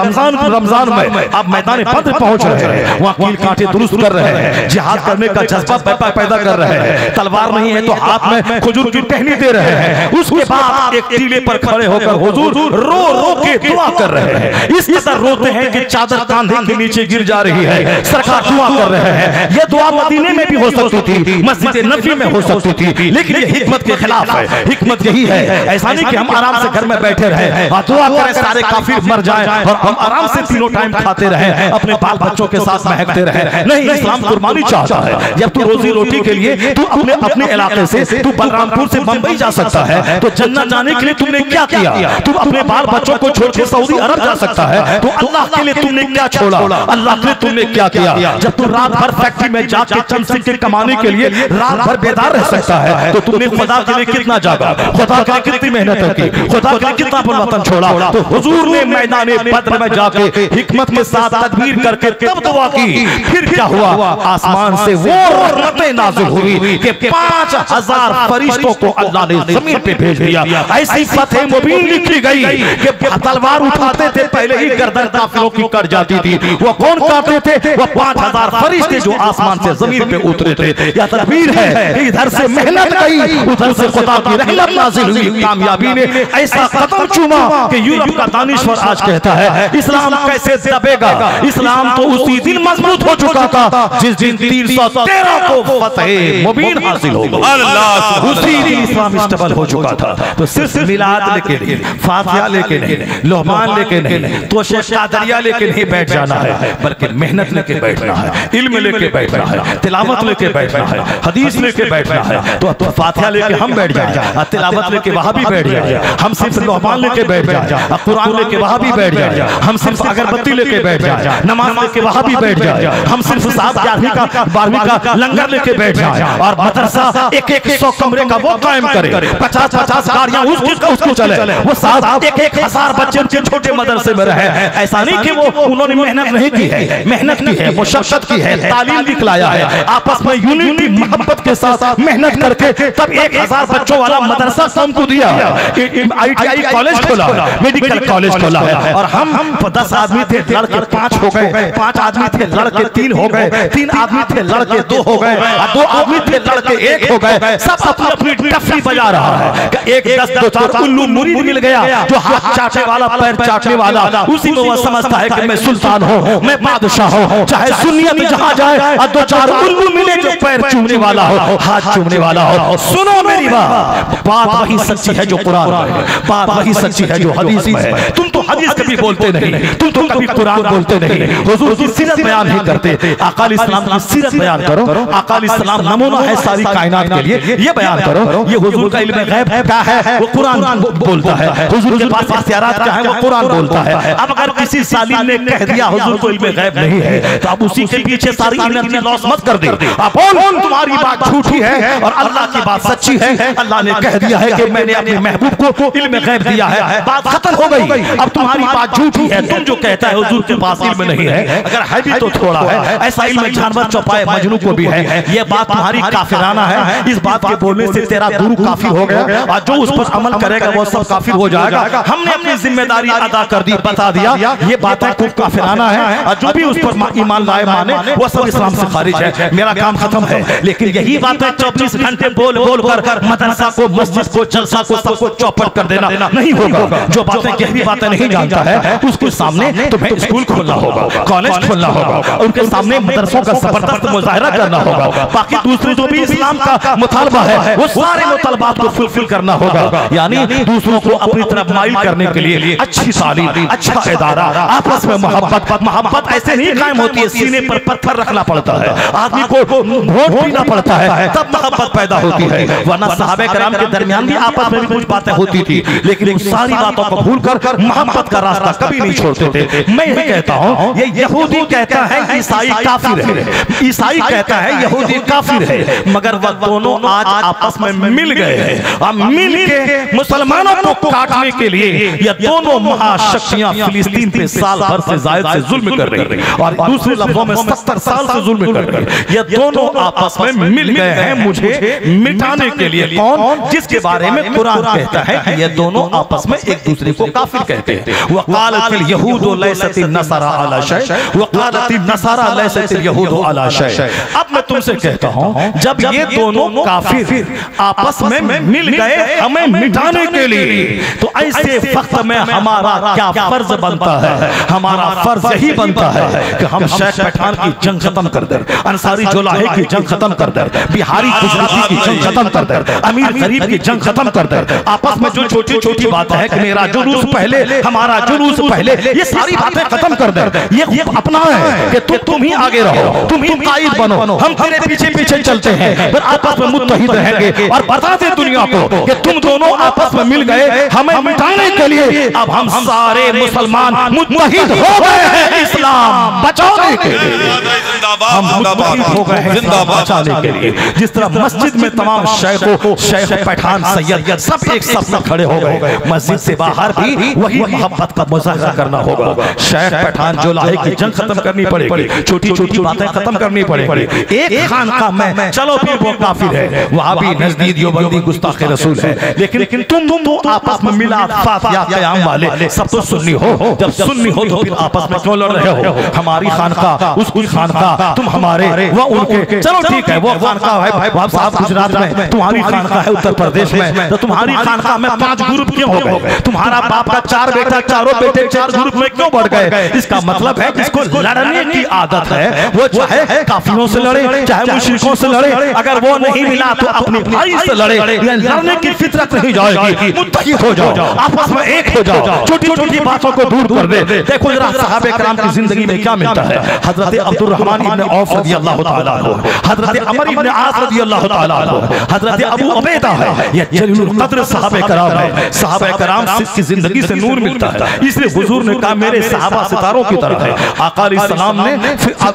S1: रमजान में आप मैदान बद्र पहुंच रहे हैं, वहाँ कील कांटे दुरुस्त कर रहे हैं, जिहाद करने का जज्बा पैदा कर रहे हैं। तलवार नहीं है तो हाथ में खजूर की टहनी दे रहे हैं। उसके बाद एक टीले पर खड़े होकर हुजूर रो रो के दुआ कर रहे हैं, इस कदर रोते हैं कि चादर कांधे के नीचे गिर जा रही है। सरकार दुआ कर रहे हैं। ये दुआ मदीने में भी हो सकती थी, मस्जिद नबी में हो सकती थी, लेकिन ये हिकमत के खिलाफ है। हिकमत यही है, ऐसा नहीं कि हम आराम से घर में बैठे रहे, दुआ करें सारे काफिर मर जाएं और हम आराम से तीनों टाइम खाते रहे, अपने बाल बच्चों के साथ महकते रहे। नहीं, इस्लाम कुर्बानी चाहता है। जब तू रोजी रोटी के लिए तू अपने इलाके से तू बलरामपुर से बंबई जा सकता है, तो जन्नत जाने के लिए तुमने क्या किया? तू अपने बाल बच्चों को छोड़ के सऊदी अरब जा सकता है, तो अल्लाह के लिए तुमने क्या छोड़ा? अल्लाह के लिए तुमने क्या किया? जब तू रात भर फैक्ट्री में जाके चंद सिक्के कमाने के लिए रात भर बेदार रह सकता है, तो तुमने खुदा के लिए कितना जागा, खुदा के लिए कितनी मेहनत की, खुदा के लिए कितना अपन वतन छोड़ा? तो हुजूर ने मैदान बद्र में जाके हिकमत के साथ तदबीर करके तब दुआ की। फिर क्या हुआ? आसमान से वो रहमतें नाज़िल हुई कि 5000 फरिश्तों को अल्लाह ने जमीन पे भेज दिया। ऐसी फतह मुबीन लिखी गई कि तलवार उठाते थे पहले ही गर्दन काफिरों की कट जाती थी। वो कौन काटते थे? वो 5000 फरिश्ते जो आसमान से जमीन पे उतरे थे। यह तदबीर है, इधर से मेहनत गई, उधर से खुदा की रहमत नाज़िल हुई। कामयाबी ने ऐसा कदम चूमा कि यूरोप का दानिश्वर आज कहता है इस्लाम कैसे दबेगा? इस्लाम तो उसी दिन मजबूत हो चुका था जिस दिन 313 को फतह मुबीन हासिल हो गई। उसी दिन इस्लाम स्टेबल हो चुका था। तो सिर्फ मिलाद लेके नहीं, फातिहा लेके नहीं, लोहमान लेके नहीं, तो कादरिया लेके नहीं बैठ जाना है, बल्कि मेहनत लेके बैठना है, इल्म लेके बैठना है, तिलावत लेके बैठना है, हदीस लेके बैठना है। तो फातिहा लेके हम बैठ जाए, तिलावत लेके वहां भी बैठ जाए, हम सिर्फ लोहमान लेके बैठ जाए, कुरान लेके वहां भी बैठ जाए, हम सिर्फ अगरबत्ती लेके बैठ जाए, नमाज लेके वहां भी बैठ जाए, हम सिर्फ 11वीं का 12वीं का लंगर लेके बैठ जाए, और मदरसा एक 100 कमरे का वो कायम करे, 50-50 गाड़ियां उसको चले, वो साथ 1-1000 बच्चे उनके छोटे मदरसे में रहे। ऐसा नहीं कि वो उन्होंने मेहनत नहीं की है, मेहनत की है, मुशक्कत की है, तालीम दिखलाया है, आपस में यूनिटी मोहब्बत के साथ मेहनत करके तब 1000 बच्चों वाला मदरसा हमको दिया। ITI कॉलेज खोला, मेडिकल कॉलेज खोला है, और हम 10 आदमी थे, लड़के 5 हो गए, 5 आदमी थे, लड़के 3 हो गए, 3 आदमी थे, लड़के 2 हो गए, 2 आदमी थे, लड़के 1 हो गए। सब अपनी अपनी टफरी बजा रहा है। एक 10-2 उल्लू मुरीद मिल गया जो हाथ चाटने वाला, पैर चाटने वाला, उसी में वो समझता है कि मैं सुल्तान हूँ, मैं बादशाह हूँ, चाहे सुन्नियत जहाँ जाए और दो चार उल्लू मिले जो पैर चूमने वाला हो, हाथ चूमने वाला हो। सुनो मेरी बात वही सच्ची है जो कुरान में है, बात वही सच्ची है जो हदीस में है। तुम तो हदीस कभी बोलते नहीं, तुम तो कभी कुरान बोलते नहीं, हुजूर की सीरत बयान नहीं करते। आका अलैहिस्सलाम की सीरत बयान करो, आका अलैहिस्सलाम नमूना है सारी कायनात के लिए, ये बयान करो। ये हुजूर का इल्म गैब क्या है वो कुरान बोलता है, हुजूर के पास इख्तियारात क्या है वो कुरान बोलता है। अब अगर किसी सालिम ने कह दिया हुजूर को इल्म गैब नहीं है तो आप उसी के पीछे सारी एनर्जी लॉस मत कर दे। आप बोल तुम्हारी बात झूठी है और अल्लाह की बात सच्ची है। अल्लाह ने कह दिया है कि मैंने अपने महबूब को इल्म गैब दिया है, बात खत्म हो गई। अब तुम्हारी बात झूठी है, तुम जो कहता है हुजूर के पास इल्म नहीं है, अगर है भी तो थोड़ा है। ऐसा इल्म जानवर चौपाए मजनू को भी है। ये बात तुम्हारी काफिराना है। इस बात के बोलने से तेरा गुरु काफिर हो गया और जो उस पर अमल करेगा वो सब काफिर हो जाएगा। हमने अपनी जिम्मेदारी अदा कर दी, बता दिया ये बातें खूब काफिराना है और जो भी उस पर ईमान लाए माने वो सब इस्लाम से खारिज है। मेरा काम खत्म है। लेकिन यही बातें 24 घंटे बोल बोल कर मदरसा को, मस्जिद को, जलसा को, सबको चौपट कर देना नहीं होगा। जो बातें गहरी बातें नहीं जानता है उसके सामने तुम्हें स्कूल खोलना होगा, कॉलेज खोलना होगा, उनके सामने मदरसों का जबरदस्त मुजाहरा करना होगा। बाकी दूसरे जो भी इस्लाम का मुतालबा है वो सारे मुतालबात को फुलफिल करना होगा। यानी दूसरों को अपनी तरफ माइल करने के लिए अच्छी तालीम, अच्छा इदारा, आपस में मोहब्बत ऐसे नहीं कायम होती है। सीने पर पत्थर रखना पड़ता है, आदमी को वोट पीना पड़ता है, तब मोहब्बत पैदा होती है। वरना सहाबे कराम के दरमियान भी आपस में भी कुछ बातें होती थी, लेकिन उन सारी बातों को भूलकर मोहब्बत का रास्ता कभी नहीं छोड़ते थे। मैं ये कहता हूँ, ये यहूदी कहता है ईसाई काफिर है, ईसाई कहता है यहूदी काफिर है, मगर वह दोनों आज आपस में मिल गए हैं और मिल के मुसलमानों को काटने के लिए ये दोनों महाशक्तियां फिलिस्तीन पे साल भर से जायद से जुल्म कर रही है और दूसरे लफ्जों में 70 साल से जुल्म कर रही है। ये दोनों आपस में मिल गए हैं मुझे मिटाने के लिए। कौन? जिसके बारे में कुरान कहता है कि ये दोनों आपस में एक दूसरे को काफिर कहते हैं। वक़ालतिल यहूदु लैसतिन नसारा अला शै वक़ालतिन नसारा लैसतिल यहूदु अला शै। अब मैं तुमसे कहता हूं, जब ये दोनों काफिर आपस में मिल गए हमें मिटाने के लिए, तो ऐसे वक्त में हमारा क्या फर्ज बनता है? हमारा फर्ज यही बनता है कि हम शेख पठान की जंग खत्म कर दें, अंसारी जोलाहे की जंग खत्म कर दें, बिहारी गुजराती की जंग खत्म कर दें, अमीर गरीब की जंग खत्म कर दें। आपस में जो छोटी छोटी बातें हैं कि मेरा जुलूस पहले, हमारा जुलूस पहले, ये सारी बातें खत्म कर दें। ये अपना है कि तुम ही आगे रहो, तुम ही कायद बनो, हम तेरे पीछे पीछे चलते हैं, फिर आपस में मुत्तहिद रहेंगे और बताते दुनिया को कि तुम दोनों आपस में मिल गए हमें मिटाने के लिए। अब हम सारे मुसलमान मुत्तहिद हो गए हैं इस्लाम बचाने के लिए, हम मुत्तहिद हो गए हैं इस्लाम बचाने के लिए। जिस तरह मस्जिद में तमाम शेख पठान सैयद सब एक साथ में खड़े हो गए, मस्जिद से बाहर भी वही मोहब्बत का मुजाहरा करना होगा। शेख पठान जोलाहे की जंग खत्म करनी पड़ेगी, छोटी छोटी बातें खत्म करनी पड़ेगी। एक खानका में चलो फिर वो काफिर है, वहां भी नजदीक देवबंदी गुस्ताख रसूल है, लेकिन तुम तो आपस में मिला फातिया क़याम वाले सब तो सुन्नी हो। जब सुन्नी हो तो फिर आपस में क्यों लड़ रहे हो? हमारी खानका, उसकी खानका, तुम हमारे, वो उनके। चलो ठीक है, वो खानका है भाई साहब गुजरात में, तुम्हारी खानका है उत्तर प्रदेश में, तो तुम्हारी खानका में 5 ग्रुप क्यों हो गए? तुम्हारा बाप का 4 बेटा, चारों बेटे 4 ग्रुप में क्यों बढ़ गए? इसका मतलब है जिसको लड़ने की आदत है वो चाहे काफिरों से लड़े, चाहे मुशरिकों से लड़े, अगर वो नहीं मिला तो अपने भाई से लड़े। लड़ने की फितरत नहीं जाएगी, मुत्तहिद हो जाओ, आपस में एक हो जाओ, छोटी छोटी बातों को दूर कर दे। देखो जरा सहाबे कराम की जिंदगी में क्या मिलता है। हजरत अब्दुर्रहमान इब्न औफ रज़ियल्लाहु ताला अन्हु, हजरत अमर इब्न आस रज़ियल्लाहु ताला अन्हु, हजरत अबू उबैदा है, ये जलीलुल कद्र सहाबे कराम है। सहाबे कराम की जिंदगी से नूर मिलता है, इसलिए हुजूर ने कहा मेरे सहाबा सितारों की तरह है। आका अलैहिस्सलाम ने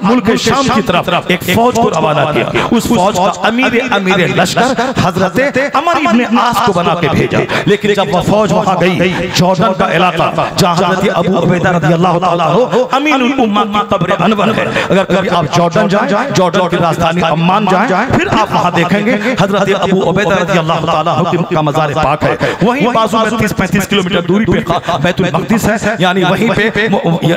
S1: मुल्क शाम की तरफ एक फौज को रवाना किया, उस फौज का अमीर लश्कर हजरत अमर इब्न आस को बना के भेजा। लेकिन जब वह फौज वहां गई, जॉर्डन का इलाका जहां हजरत अबू उबैदा रज़ियल्लाहु ताला अन्हु अमीनुल उम्मा की कब्र अनवर है, अगर कभी आप जॉर्डन जाएं, जॉर्डन की राजधानी अम्मान जाएं, फिर आप वहां देखेंगे हजरत अबू उबैदा रज़ियल्लाहु ताला अन्हु का मज़ार पाक है। वहीं बाजू में 30-35 किलोमीटर दूरी पे बैतुल मक़दिस है, यानी वहीं पे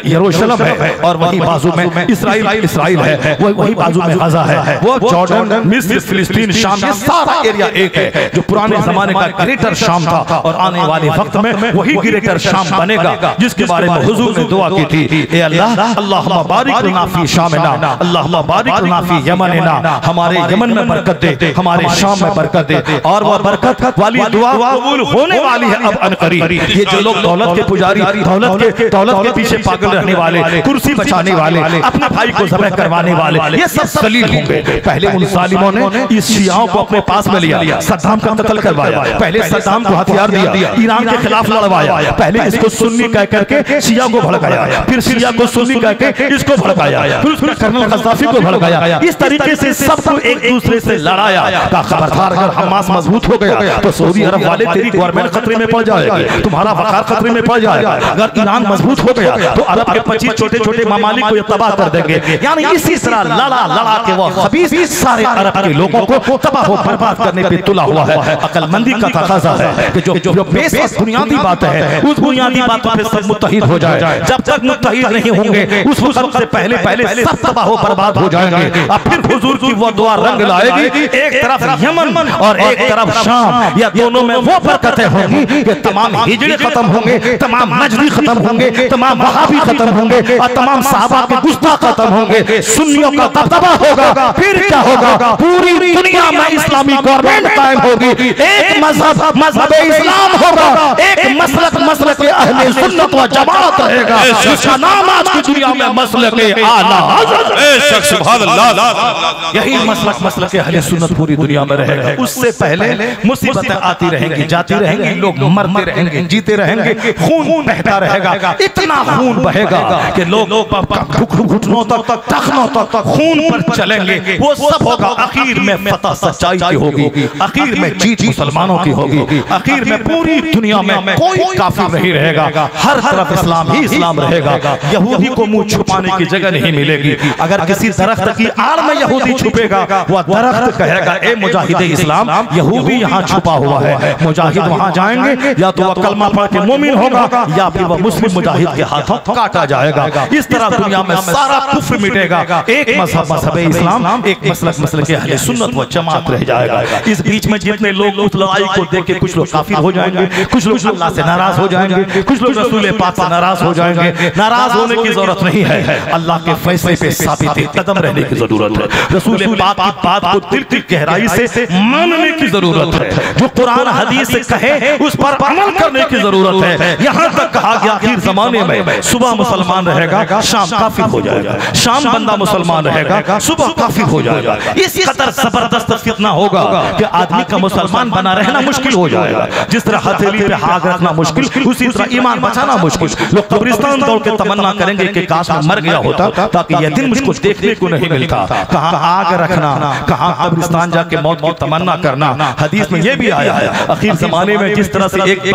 S1: यरूशलेम है, और वहीं बाजू में इस्राइल है, वहीं बाजू में गज़ा है। वो जॉर्डन, मिस्र, फिलिस्तीन, शाम, ये सारा एरिया एक है, जो पुराने जमाने का ग्रेटर शाम था और आने वाले वक्त में वही ग्रेटर शाम बनेगा, जिसके बारे में हुजूर ने दुआ की थी, ए अल्लाह अल्लाहुम्मा बारिक लना फी शामिना अल्लाहुम्मा बारिक लना फी यमनिना, हमारे यमन में बरकत दे, हमारे शाम में बरकत दे। और वह बरकत वाली दुआ कबूल होने वाली है अब अनकरीब। ये जो लोग दौलत के पुजारी, दौलत के पीछे पागल रहने वाले, कुर्सी बचाने वाले, अपने भाई को ज़बह करवाने वाले, ये सब सलील होंगे। पहले उन जालिमों ने इस शियाओं को अपने पास में लिया, सद्दाम का कत्ल करवाया, पहले सद्दाम को हथियार दिया, ईरान के खिलाफ लड़वाया, पहले इसको सुन्नी कह करके शिया को भड़काया, फिर शिया को सुन्नी कह के इसको भड़काया, फिर उसने कर्नल गद्दाफी को भड़काया। इस तरीके से सबको एक दूसरे से लड़ाया। का खबरदार अगर हमास मजबूत हो गया तो सऊदी अरब वाले तेरी गवर्नमेंट खतरे में पड़ जाएगी, तुम्हारा वकार खतरे में पड़ जाएगा। अगर ईरान मजबूत हो गया तो अरब के 25 छोटे छोटे ममालिक को तबाह कर देंगे। यानी इसी तरह लड़ा के वो खबीस सारे अरब के लोगों को तबाह हो बर्बाद करने पे तुला हुआ है। अकलमंदी का तकाजा है कि जो बेसिक बुनियादी बात है उस बुनियादी बातों पे सब मुत्तहिद हो जाए। जब तक मुत्तहिद नहीं होंगे उस वक्त से पहले सब तबाह हो बर्बाद हो जाएंगे। अब फिर हुजूर की वो दुआ रंग लाएगी, एक तरफ यमन और एक तरफ शाम, या दोनों में वो बरकतें होंगी कि तमाम हिजड़े खत्म होंगे, तमाम नजदी खत्म होंगे, तमाम वहाबी खत्म होंगे और तमाम सहाबा के गुस्ताख खत्म होंगे। सुन्नियों का दबदबा होगा। फिर क्या होगा? पूरी दुनिया में इस्लामी गवर्नमेंट कायम होगी। एक मजहब इस्लाम होगा, एक मसलक अहले सुन्नत व जमात रहेगा, जिसका नाम आज की दुनिया में मसलक आला हज़रत। सुभान अल्लाह। यही मसलक अहले सुन्नत पूरी दुनिया में रहेगा। उससे पहले मुसीबतें आती रहेंगी, जाती रहेंगी, लोग मरते रहेंगे, जीते रहेंगे, खून बहता रहेगा। इतना खून बहेगा कि लोग घुटनों तक, टखनों तक खून पर चलेंगे। वो सब होगा, आखिर में फतह सच्चाई की होगी, आखिर में जीत मुसलमानों की होगी, आखिर में पूरी दुनिया में कोई काफिर नहीं रहेगा, हर तरफ इस्लाम ही इस्लाम रहेगा। यहूदी को मुंह छुपाने की जगह नहीं मिलेगी। अगर किसी दरख्त की आड़ में यहूदी छुपेगा, वह दरख्त कहेगा ए मुजाहिद इस्लाम, यहूदी यहाँ छुपा हुआ है। मुजाहिद वहां जाएंगे, या तो वह कलमा पढ़ के मोमिन होगा या फिर वह मुस्लिम मुजाहिद के हाथों काटा जाएगा। इस तरह दुनिया में सारा कुफ्र मिटेगा। एक मजहब इस्लाम, एक मसलक अहले सुन्नत व जमात रह जाएगा। इस बीच में जितने लोग उस लड़ाई को देख के कुछ लोग काफिर हो जाएंगे, कुछ लोग अल्लाह से नाराज हो जाएंगे, कुछ लोग रसूल पाक से नाराज हो जाएंगे। नाराज होने की जरूरत नहीं है, अल्लाह के फैसले पे साबित कदम रहने की जरूरत है। रसूल पाक की बात को दिल की गहराई से मानने की जरूरत है। जो कुरान हदीस से कहे उस पर अमल करने की जरूरत है। यहाँ तक कहा गया आखिर जमाने में सुबह मुसलमान रहेगा, शाम काफिर हो जाएगा, शाम बंदा मुसलमान रहेगा, सुबह काफिर हो जाएगा। इस कदर जबरदस्त फितना होगा कि आदमी का मुसलमान बना रहना मुश्किल हो जाएगा। जिस तरह हथेली पे हाथ रखना मुश्किल, उसी तरह ईमान बचाना मुश्किल। लोग कब्रिस्तान दौड़ के तमन्ना करेंगे कि काश मैं मर गया होता ताकि यह दिन मुझको देखने को नहीं मिलता। कहाँ आग रखना, कहाँ कब्रिस्तान जाके मौत की तमन्ना करना। हदीस में यह भी आया है आखिर जमाने में जिस तरह से एक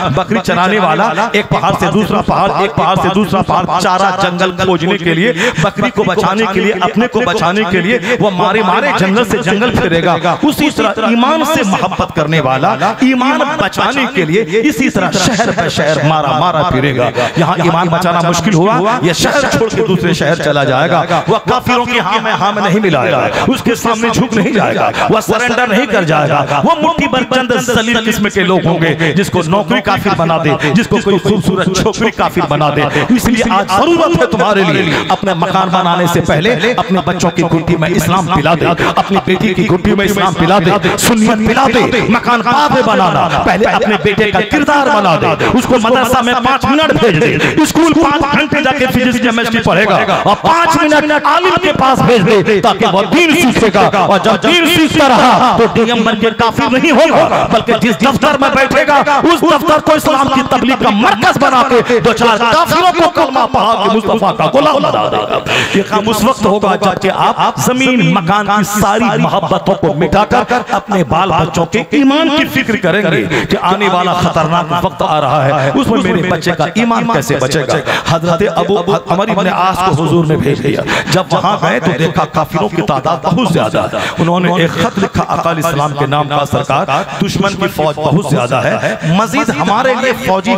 S1: बकरी चराने वाला एक पहाड़ से दूसरा पहाड़, एक पहाड़ से दूसरा पहाड़, चारा जंगल खोजने के लिए, बकरी को बचाने के लिए, अपने को बचाने के लिए वो मारे जंगल से जंगल फिरेगा। उसी तरह ईमान से मोहब्बत करने वाला ईमान बचाने के लिए इसी तरह शहर पे शहर मारा फिरेगा। यहाँ ईमान बचाना मुश्किल हुआ, यह शहर छोड़ के दूसरे शहर चला जाएगा। वह काफिरों की हाँ में नहीं मिलाएगा, उसके सामने झुक नहीं जाएगा, वह सरेंडर नहीं कर जाएगा। वह मुट्ठी भर चंद जलील किस्म के लोग होंगे जिसको नौकरी काफिर बना दे, जिसको कोई खूबसूरत छोकरी काफिर बना दे। इसलिए आज जरूरत है तुम्हारे लिए अपने मकान बनाने से पहले अपने बच्चों की गुड्डी में इस्लाम पिला दे, अपनी बेटी की गुड्डी में इस्लाम पिला दे, सुन्नियत पिला दे। मकान काबे बनाना, पहले अपने बेटे का किरदार बना दे, उसको मदरसा में 5 मिनट भेज दे, स्कूल 5 घंटे जाके फिजिक्स केमिस्ट्री पढ़ेगा और 5 मिनट आलिम के पास भेज दे ताकि वो दीन सीखेगा। और जब दीन सीखता रहा तो डीएम बन के काफिर नहीं होगा, बल्कि जिस दफ्तर में बैठेगा उस दफ्तर को इस्लाम की तबलीग का मरकज बना के 2-4 काफिरों को कलमा पढ़ा के मुस्तफा का गुलाम बना देगा। ये काम उस वक्त होगा जबकि आप जमीन मकान की सारी मोहब्बतों को मिटाकर अपने बाल बच्चों के ईमान की फिक्र करेंगे कि आने वाला खतरनाक वक्त आ रहा है, उसमें मेरे बच्चे का ईमान कैसे बचेगा। हजरत अबू अमर इब्न आस को हुजूर ने भेज दिया। जब वहां गए तो देखा काफिरों की तादाद बहुत ज्यादा है। उन्होंने एक खत लिखा अकाल इस्लाम के नाम का, सरकार दुश्मन की फौज बहुत ज्यादा है, मजीद हमारे लिए फौजी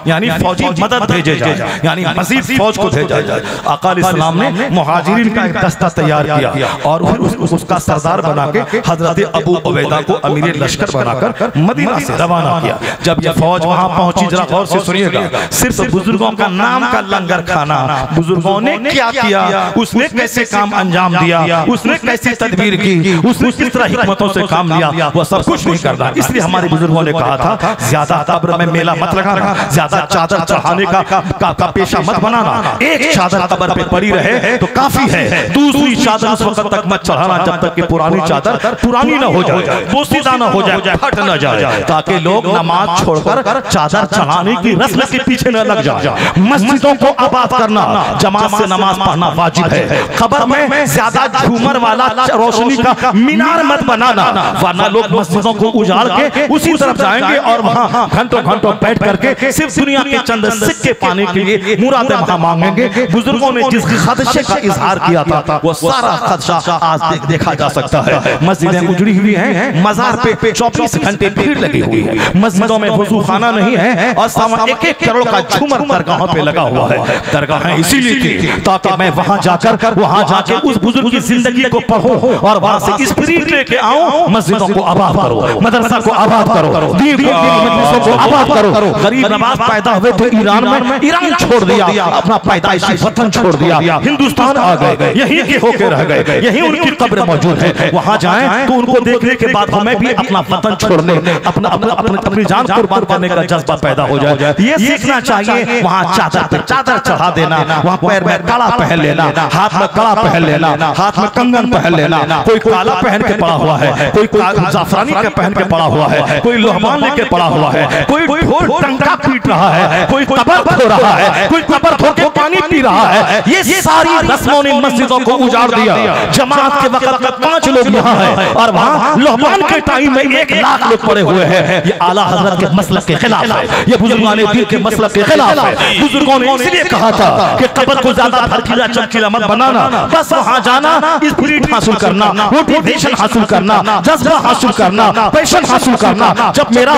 S1: यानी फौजी मदद भेजे जाए, यानी मजीद फौज को भेजा जाए। अकाल इस्लाम ने मुहाजिरीन का एक दस्ता तैयार किया और उसका सरदार बना के हजरत अबू उबैदा को अमीर लश्कर बनाकर मदीना से रवाना किया। जब यह फौज वहां पहुंची, जरा गौर से सुनिएगा, सिर्फ बुजुर्गों का नाम का लंगर खाना, बुजुर्गों ने क्या किया उसने कैसे काम अंजाम दिया, उसने कैसी तदबीर की, उसने किस तरह हिकमतों से काम लिया, वो सब कुछ नहीं करता। इसलिए हमारे बुजुर्गों ने कहा था ज्यादा कब्र में मेला मत लगाना, ज्यादा चादर चढ़ाने का पेशा मत बनाना। एक चादर कब्र पे पड़ी रहे तो काफी है, दूसरी चादर उस वक्त तक मत चढ़ाना जब तक कि पुरानी चादर पुरानी ना हो जाए, बोसीदा ना हो जाए, फट ना जाए, ताकि लोग नमाज छोड़कर चादर चढ़ाने की रस्म के पीछे न लग जाए। मस्जिदों को आबाद करना, जमात से नमाज पढ़ना वाजिब है। कब्र में ज्यादा झूमर वाला रोशनी का मीनार मत बनाना, वरना लोग मस्जिदों को उजाड़ के उसी तरफ जाएंगे और वहां घंटों घंटों बैठ करके सिर्फ दुनिया के चंद सिक्के पाने के लिए मुरादें वहां मांगेंगे। बुजुर्गों ने जिस खदशे का इजहार किया था वो सारा खदशा आज देखा जा सकता है। मस्जिदें उजड़ी हुई हैं, मजार पे 24 घंटे भीड़ लगी हुई है, मस्जिदों में वजू खाना नहीं है और 1.25 करोड़ का झूमर दरगाहों पे लगा हुआ है। दरगाहें इसीलिए थी ताकि मैं वहां जाके उस बुजुर्ग की जिंदगी को पढ़ूं और वहां से स्पिरिट लेके आऊं। मस्जिदों को आबाद करो, मदरसा को आबाद करो, दीन की मजलिसों को आबाद करो। गरीब नवाज पैदा हुए थे ईरान में, ईरान छोड़ दिया, अपना पैदाइशी वतन छोड़ दिया, हिंदुस्तान आ गए, यहीं के होके रह गए, यहीं उनकी कब्र मौजूद है। वहां जाएं तो उनको देखने के बाद हमें भी अपना वतन छोड़ने, अपनी जान कुर्बान करने का जज्बा पैदा हो जाए। ये सीखना चाहिए। वहां चादर पे चादर चढ़ा देना, वहां पैर में कड़ा पहन लेना, हाथ में कड़ा पहन लेना, हाथ में कंगन पहन लेना, कोई काला पहन के पड़ा हुआ है, कोई जाफरानी के पहन के पड़ा हुआ है, कोई लोहमान लेके पड़ा हुआ है, कोई ढोल टंका पीट रहा है, कोई कब्र धो रहा है, कोई कब्र धो के पानी पी रहा है। ये सारी रस्मों ने मस्जिदों को उजाड़ दिया। जमात के वक्त में 5 लोग यहाँ हैं और वहाँ लोहमान के टाइम में 1 लाख लोग पड़े हुए हैं। ये आला हजरत के मसलक के खिलाफ है, ये बुजुर्गाने दीन के मसलक के खिलाफ है। बुजुर्गों ने इसलिए कहा था कि कब्र को ज्यादा भड़कीला चमकीला मत बनाना, बस वहाँ जाना, स्पिरिट हासिल करना, मोटिवेशन हासिल करना, जज्बा हासिल करना, पैशन हासिल करना। जब मेरा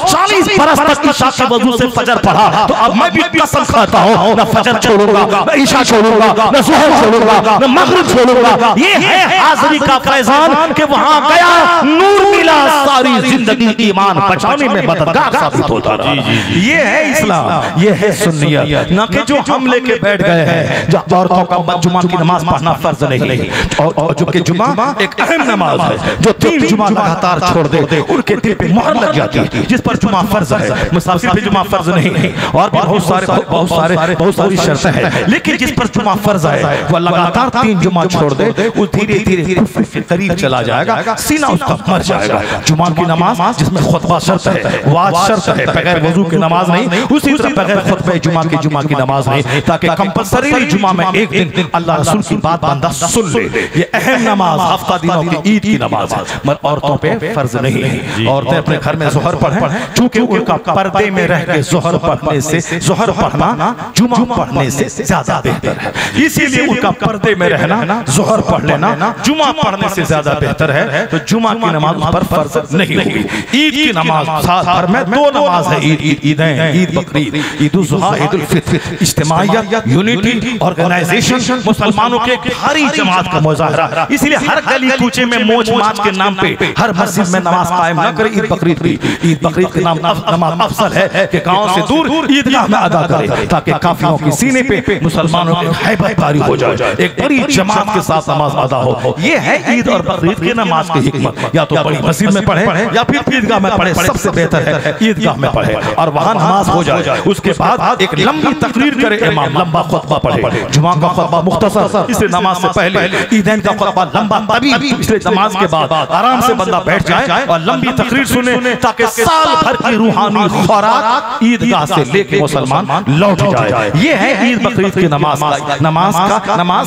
S1: 40 बरस तक ईशा के वजू से फजर पढ़ा तो अब मैं भी कसम खाता हूँ न फजर छोड़ूंगा, न ईशा छोड़ूंगा, न ज़ुहर छोड़ूंगा, न मगरिब छोड़ूंगा। ये है हाज़िरी का फैज़ान कि वहाँ गया, नूर मिला, सारी जिंदगी ईमान बचाने में मददगार साबित होता रहा। ये है इस्लाम, ये है सुन्नियत, न कि जो हम लेके बैठ गए हैं। जब औरतों का जुमा की नमाज पढ़ना फर्ज नहीं, और जो कि जुमा एक अहम नमाज है, जो 3 जुमा लगातार छोड़ दे उनके दिल पे मोहर लग जाती है। जिस पर जुमा फर्ज है, मुसाफिर पे जुमा फर्ज नहीं है, और भी बहुत सारी शर्तें हैं, लेकिन जिस पर जुमा फर्ज है वह लगातार 3 जुमा छोड़ दे, वो धीरे धीरे के करीब चला जाएगा, सीना उसका मर जाएगा। जुमा की नमाज जिसमें खुतबा शर्त है, वाज शर्त है, बगैर वजू की नमाज नहीं, उसी तरह बगैर खुतबे जुमा की नमाज नहीं, ताकि कंपलसरी जुमा में एक दिन अल्लाह रसूल की बात बंदा सुन ले। ये अहम नमाज हफ्ता दिनों की ईद की नमाज है, मगर औरतों पे फर्ज नहीं है। औरतें अपने घर में ज़ोहर पढ़ें, चूंकि उनका पर्दे में रह के ज़ोहर पढ़ने से, ज़ोहर पढ़ना जुमा पढ़ने से ज्यादा बेहतर है। इसीलिए उनका पर्दे में रहना, ज़ोहर पढ़ लेना जुमा पढ़ने से ज्यादा बेहतर है। तो जुमा की नमाज पर फर्ज नहीं होगी। ईद की नमाज साल भर में 2 नमाज है, ईदें, ईद बकरीद, ईद उल ज़ुहा, ईद उल फित्र। इज्तिमाइयत, यूनिटी, ऑर्गेनाइजेशन, मुसलमानों के भारी जमात का मुजाहरा। इसलिए हर गली कूचे में मोच माच के नाम पे हर मस्जिद में नमाज कायम न करे। ईद बकरीद के नाम नमाज अफसल है कि गांव से दूर ईदगाह में अदा करे, ताकि काफिरों की सीने पे मुसलमानों की हैबत तारी हो जाए, एक बड़ी जमात के साथ नमाज अदा हो। ये है ईद और बकरीद की नमाज की हिकमत। या तो बड़ी मस्जिद में पढ़े या फिर ईदगाह में पढ़े, सबसे बेहतर है ईदगाह में पढ़े और वहां नमाज हो जाए। उसके बाद एक लंबी तकरीर करे इमाम, लंबा खुतबा पढ़े। जुमा का खुतबा मुख्तसर, इसलिए नमाज से पहले। ईदैन का खुतबा लंबा तभी, इसलिए नमाज के बाद आराम से बंदा बैठ जाए और लंबी तकरीर सुने, ताकि साल भर की रूहानी खुराक ईदगाह से लेके मुसलमान लौट जाए। ये है ईद बकरीद की नमाज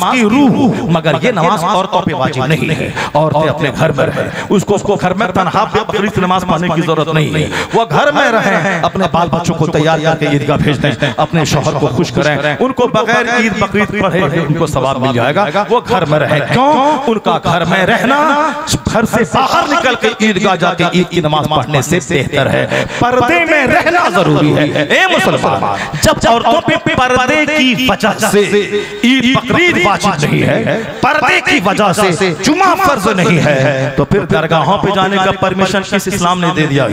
S1: की रूह। मगर ये नमाज औरतों पे वाजिब नहीं है, औरतें अपने घर में रहे, उसको घर में तनहा बकरीद की नमाज पढ़ने की जरूरत नहीं है। वो घर में रहे, अपने बाल बच्चों को तैयार करके ईदगाह भेज दें, अपने शौहर को खुश करें, उनको बगैर ईद बकरीद पढ़े उनको सवाब मिल जाएगा। वो घर में रहे, क्यों? उनका घर में रहना घर से बाहर निकल के ईदगाह जाके ईद की नमाज पढ़ने से बेहतर है। पर्दे में रहना जरूरी है। ए मुसलमान, जब औरतों पे पर्दे की वजह से ईद बकरीद वाजिब नहीं है, पर्दे की वजह से जुमा फर्ज नहीं है, तो फिर दरगाहों पे जाने का परमिशन किस इस्लाम ने दे दिया?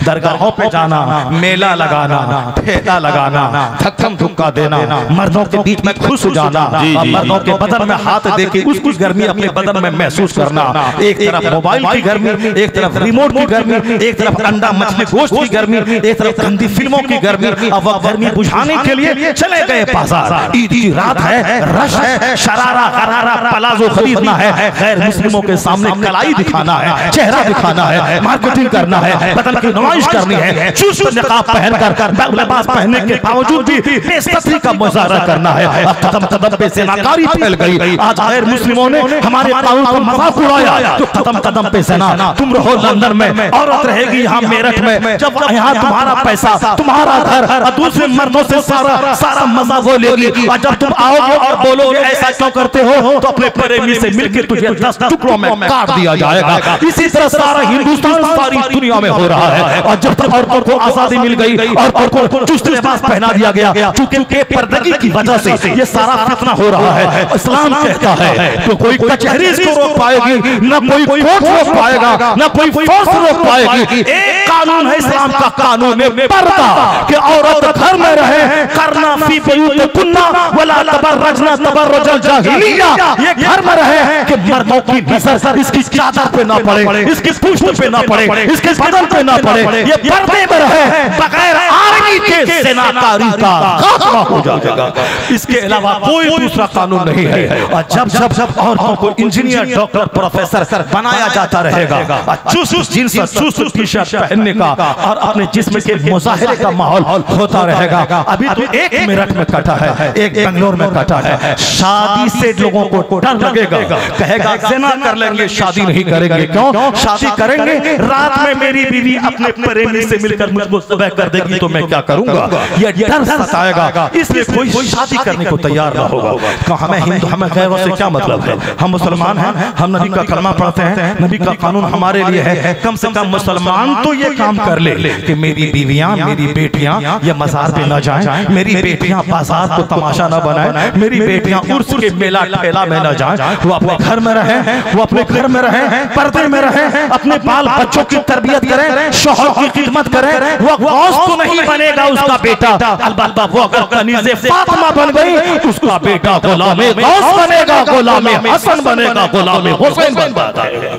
S1: दरगाहों पे जाना, मेला लगाना, ठेला लगाना, धक्कम धुक्का देना, मर्दों के बीच में घुस जाना, जाना, मर्दों के बदन में हाथ देके उसकी गर्मी अपने बदन में महसूस करना। एक तरफ मोबाइल की गर्मी, एक तरफ रिमोट की गर्मी, एक तरफ अंडा मछली गोश्त की गर्मी, एक तरफ गंदी फिल्मों की गर्मी। अब वह गर्मी बुझाने के लिए चले गए बाजार। ईद की रात है, रश है, शरारा गरारा पलाजो खरीदना है, गैर मुस्लिमों के सामने कलाई दिखाना है, चेहरा दिखाना है, मार्केटिंग करना है, बदन की नुमाइश करनी है, चुस्त निकाब पहनकर लिबास पहनने के बावजूद भी बेइज्जती का मुजाहरा करना है। कदम कदम पे ज़िनाकारी फैल गई। आज गैर मुस्लिमों ने हमारे कानून का मजाक उड़ाया। तो कदम कदम पे ज़िना, तुम रहो लंदन में, औरत रहेगी यहाँ मेरठ में। जब यहाँ तुम्हारा पैसा, तुम्हारा घर और दूसरे मर्दों से सारा मजा वो लेगी। और जब तुम आओगे और बोलोगे ऐसा क्यों करते हो, तो अपने प्रेमी से मिलकर तुझे 10 टुकड़ों में काट दिया जाएगा। इसी तरह सारा हिंदुस्तान सारी दुनिया में हो रहा है। और जब तक औरतों को आजादी मिल गई, औरतों को चुस्त लिबास पहना दिया गया, चूंकि पर्दगी की वजह से ये सारा फितना हो रहा है। इस्लाम कहता है तो कोई कचहरी इसको रोक पाएगी, न कोई कोर्ट रोक पाएगा, न कोई फोर्स रोक पाएगी। एक कानून है इस्लाम का, कानून है पर्दा, कि औरत घर में रहे, करना फी बुयूतिकुन्ना वला तबर्रजना तबर्रुजल जाहिलिया। ये घर में रहे कि मर्दों की नजर इसकी चादर पे ना पड़े, इसकी पुष्ट पे ना पड़े, इसके बदन पे ना पड़े। ये पर्दे में रहे, बगैर आर्मी के ज़िनाकारी का खात्मा हो जाएगा। इसके अलावा कोई दूसरा कानून नहीं है। और जब जब औरतों को इंजीनियर, डॉक्टर, प्रोफेसर बनाया जाता रहेगा, चुस्त जींस, चुस्त टी-शर्ट पहनने का और अपने जिस्म के मुजाहरे का माहौल होता रहेगा। अभी तो एक मेरठ में कटा है, एक बेंगलोर में कटा है। शादी से लोगों को डर लगेगा, कहेगा ज़िना कर लेंगे, शादी नहीं करेंगे। क्यों? शादी करेंगे, रात में मेरी बीवी अपने प्रेमी से मिलकर मुझको सुबह कर देगी तो मैं क्या करूंगा, ये डर सताएगा। इसलिए कोई शादी करने को तैयार ना होगा। हमें हिंदू, हमें गैरों से क्या मतलब है? हम मुसलमान हैं, हम नबी का कलमा पढ़ते हैं, नबी का कानून हमारे लिए है। कम से कम मुसलमान तो ये काम कर ले कि मेरी बीवियां, मेरी बेटियां ये मजार पे न जाएं, मेरी बेटियां बाजार को तमाशा न बनाएं, मेरी बेटियां उर्स के मेला ठेला में न जाएं। वो अपने घर में रहें, वो अपने घर में रहें, पर्दे में रहें, अपने बाल बच्चों की तरबियत करें, शौहर की खिदमत करें। वो गौस तो नहीं बनेगा उसका बेटा, अलबत्ता वो अगर कनीज़े फातिमा बन गई, उसका बेटा गुलामे गौस बनेगा, गुलामे हसन बनेगा, गुलामे हुसैन बन जाएगा।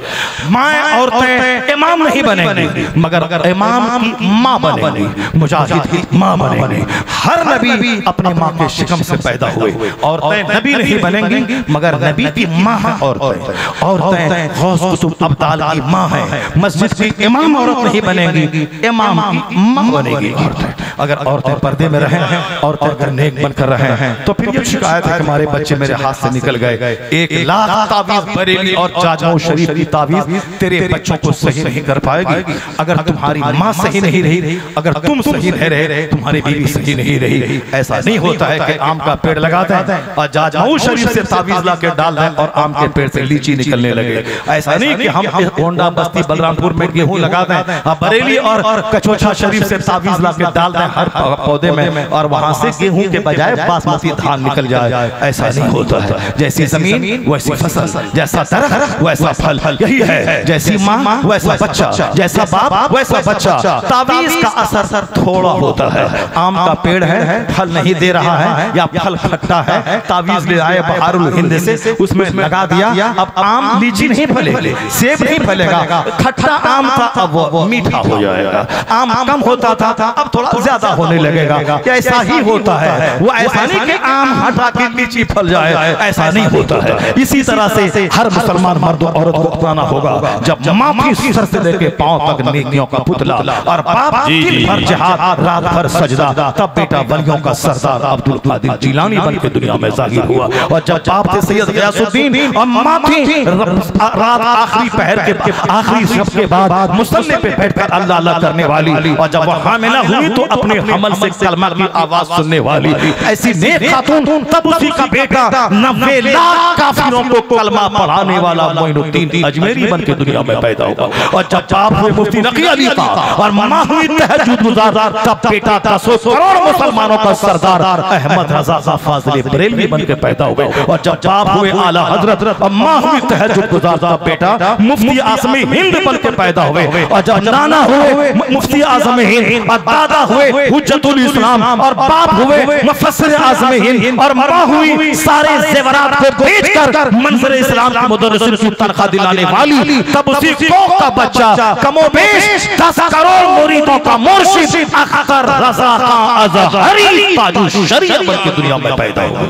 S1: माँ औरतें इमाम नहीं बनेंगी, मगर इमाम की माँ बनेगी, मुजाहिद की माँ बनेगी। हर नबी अपने माँ के शिकम से पैदा हुए। औरतें नबी नहीं बनेंगी, मगर नबी की माँ है औरतें। औरतें गौस कुतुब अब्दाल की माँ है। मस्जिद की इमाम औरत नहीं बनेगी, इमाम की माँ बनेगी औरतें। अगर औरतें पर्दे में रहें, औरतें अगर नेक बनकर रहें, तो फिर ये शिकायत है कि हमारे बच्चे मेरे हाथ से निकल गए। 1 लाख तावीज़ बरेली और जाजमऊ शरीफ की तावीज़ तेरे बच्चों को सही नहीं कर पाएगी। अगर तुम्हारी माँ सही नहीं रही, अगर तुम सही नहीं रहे, तुम्हारी बीवी सही नहीं रही। ऐसा नहीं होता है कि आम का पेड़ लगा दें और जाजमऊ शरीफ से तावीज़ ला के डाल दें और आम के पेड़ से लीची निकलने लगे। ऐसा नहीं कि हम गोंडा, बस्ती, बलरामपुर में गेहूं लगा दें, बरेली और कचौछा शरीफ से तावीज़ ला के डाल दें हर पौधे में और वहां से गेहूं के बजाय बासमती धान निकल जाए। ऐसा नहीं होता है। जैसी जमीन वैसी फसल, जैसा दरख्त वैसा फल, यही है। जैसी माँ वैसा बच्चा, जैसा बाप वैसा बच्चा। तावीज़ का असर थोड़ा होता है। आम का पेड़ है, फल नहीं दे रहा है या फल खट्टा है, तावीज़ ले आए बहारुल हिंद से, उसमें लगा दिया। अब आम लीची नहीं फलेगी, सेब नहीं फलेगा, खट्टा आम था अब वो मीठा हो जाएगा। आम कम होता था अब थोड़ा ज्यादा होने लगेगा। ऐसा ही होता है। वो ऐसा नहीं कि आम हटा के लीची फल जाए, ऐसा नहीं होता है। इसी तरह से हर मुसलमान मर्द और औरत को अपनाना होगा। जब माफी सर से लेके पांव तक नेकियों का पुतला और बाप दिन भर जिहाद, रात भर सजदा, तब बेटा वलियों का सरदार अब्दुल कादिर जिलानी बन के दुनिया में जाहिर हुआ। और जब बाप थे सैयद गयासुद्दीन और माँ थी रात आखिरी पहर के आखिरी शब के बाद मुसल्ले पे बैठकर अल्लाह अल्लाह करने वाली, और जब वह हामिला हुई तो अपने हमल से कलमा की आवाज सुनने वाली ऐसी नेक खातून, तब उसी का बेटा 90 लाख काफिरों को कलमा पढ़ाने वाला मोइनुद्दीन अजमेरी बन के दुनिया में पैदा हुआ। और जब बाप हुए मुफ्ती नकी अली का और माँ हुई तहज्जुद गुजार, तब बेटा 10 करोड़ मुसलमानों का सरदार अहमद रजा फाजिल बरेलवी बन के पैदा हुए। और जब बाप हुए आला हजरत और माँ हुई तहज्जुद गुजार, तब बेटा मुफ्ती आज़मी हिंद बन के पैदा हुए। और जब नाना हुए मुफ्ती आज़म हिंद और दादा हुए हुज्जतुल इस्लाम और बाप हुए मुफस्सिर आज़म हिंद और मां हुई सारे ज़ेवरात को बेचकर मंज़र इस्लाम की मुदर्रिसिन की तनख्वाह दिलाने वाली। तब उसी कौम का बच्चा कमोबेश 10 करोड़ मुरीदों का मुर्शिद अख्तर रज़ा खान अज़हरी ताजु शरीयत बन के दुनिया में पैदा हुआ।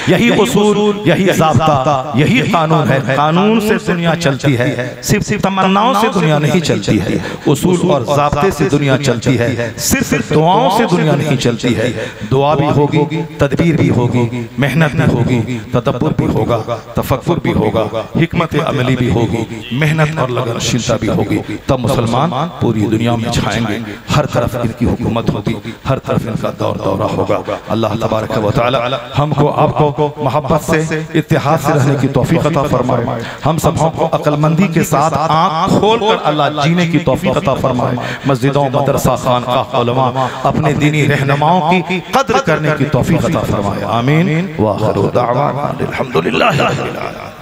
S1: यही उसूल, यही ज़ाब्ता, यही कानून है। कानून से दुनिया चलती है, सिर्फ तमन्नाओं से दुनिया नहीं चलती है। उसूल और ज़ाब्ते से दुनिया चलती है, सिर्फ दुआओं से दुनिया नहीं चलती है। दुआ भी होगी, तदबीर भी होगी, मेहनत भी होगी, तदब्बुर भी होगा, तफक्कुर भी होगा, हिकमत अमली भी होगी, मेहनत और लगनशीलता भी होगी। तब मुसलमान पूरी दुनिया में छाएंगे। हर तरफ इनकी हुकूमत होगी, हर तरफ इनका दौर दौरा होगा। अल्लाह तबारक व तआला हमको आपको मोहब्बत से, इत्तेहाद से रहने की तौफीक अता फरमाए। हम सबों को अक्लमंदी के साथ आँख खोलकर अल्लाह जीने की तौफीक अता फरमाए। मस्जिदों, मदरसा, खानकाह, उलमा अपने दीनी रहनुमाओं की कद्र करने की तौफीक अता फरमाए। आमीन व आखिरु दाअवाना अल्हम्दुलिल्लाहि रब्बिल आलमीन।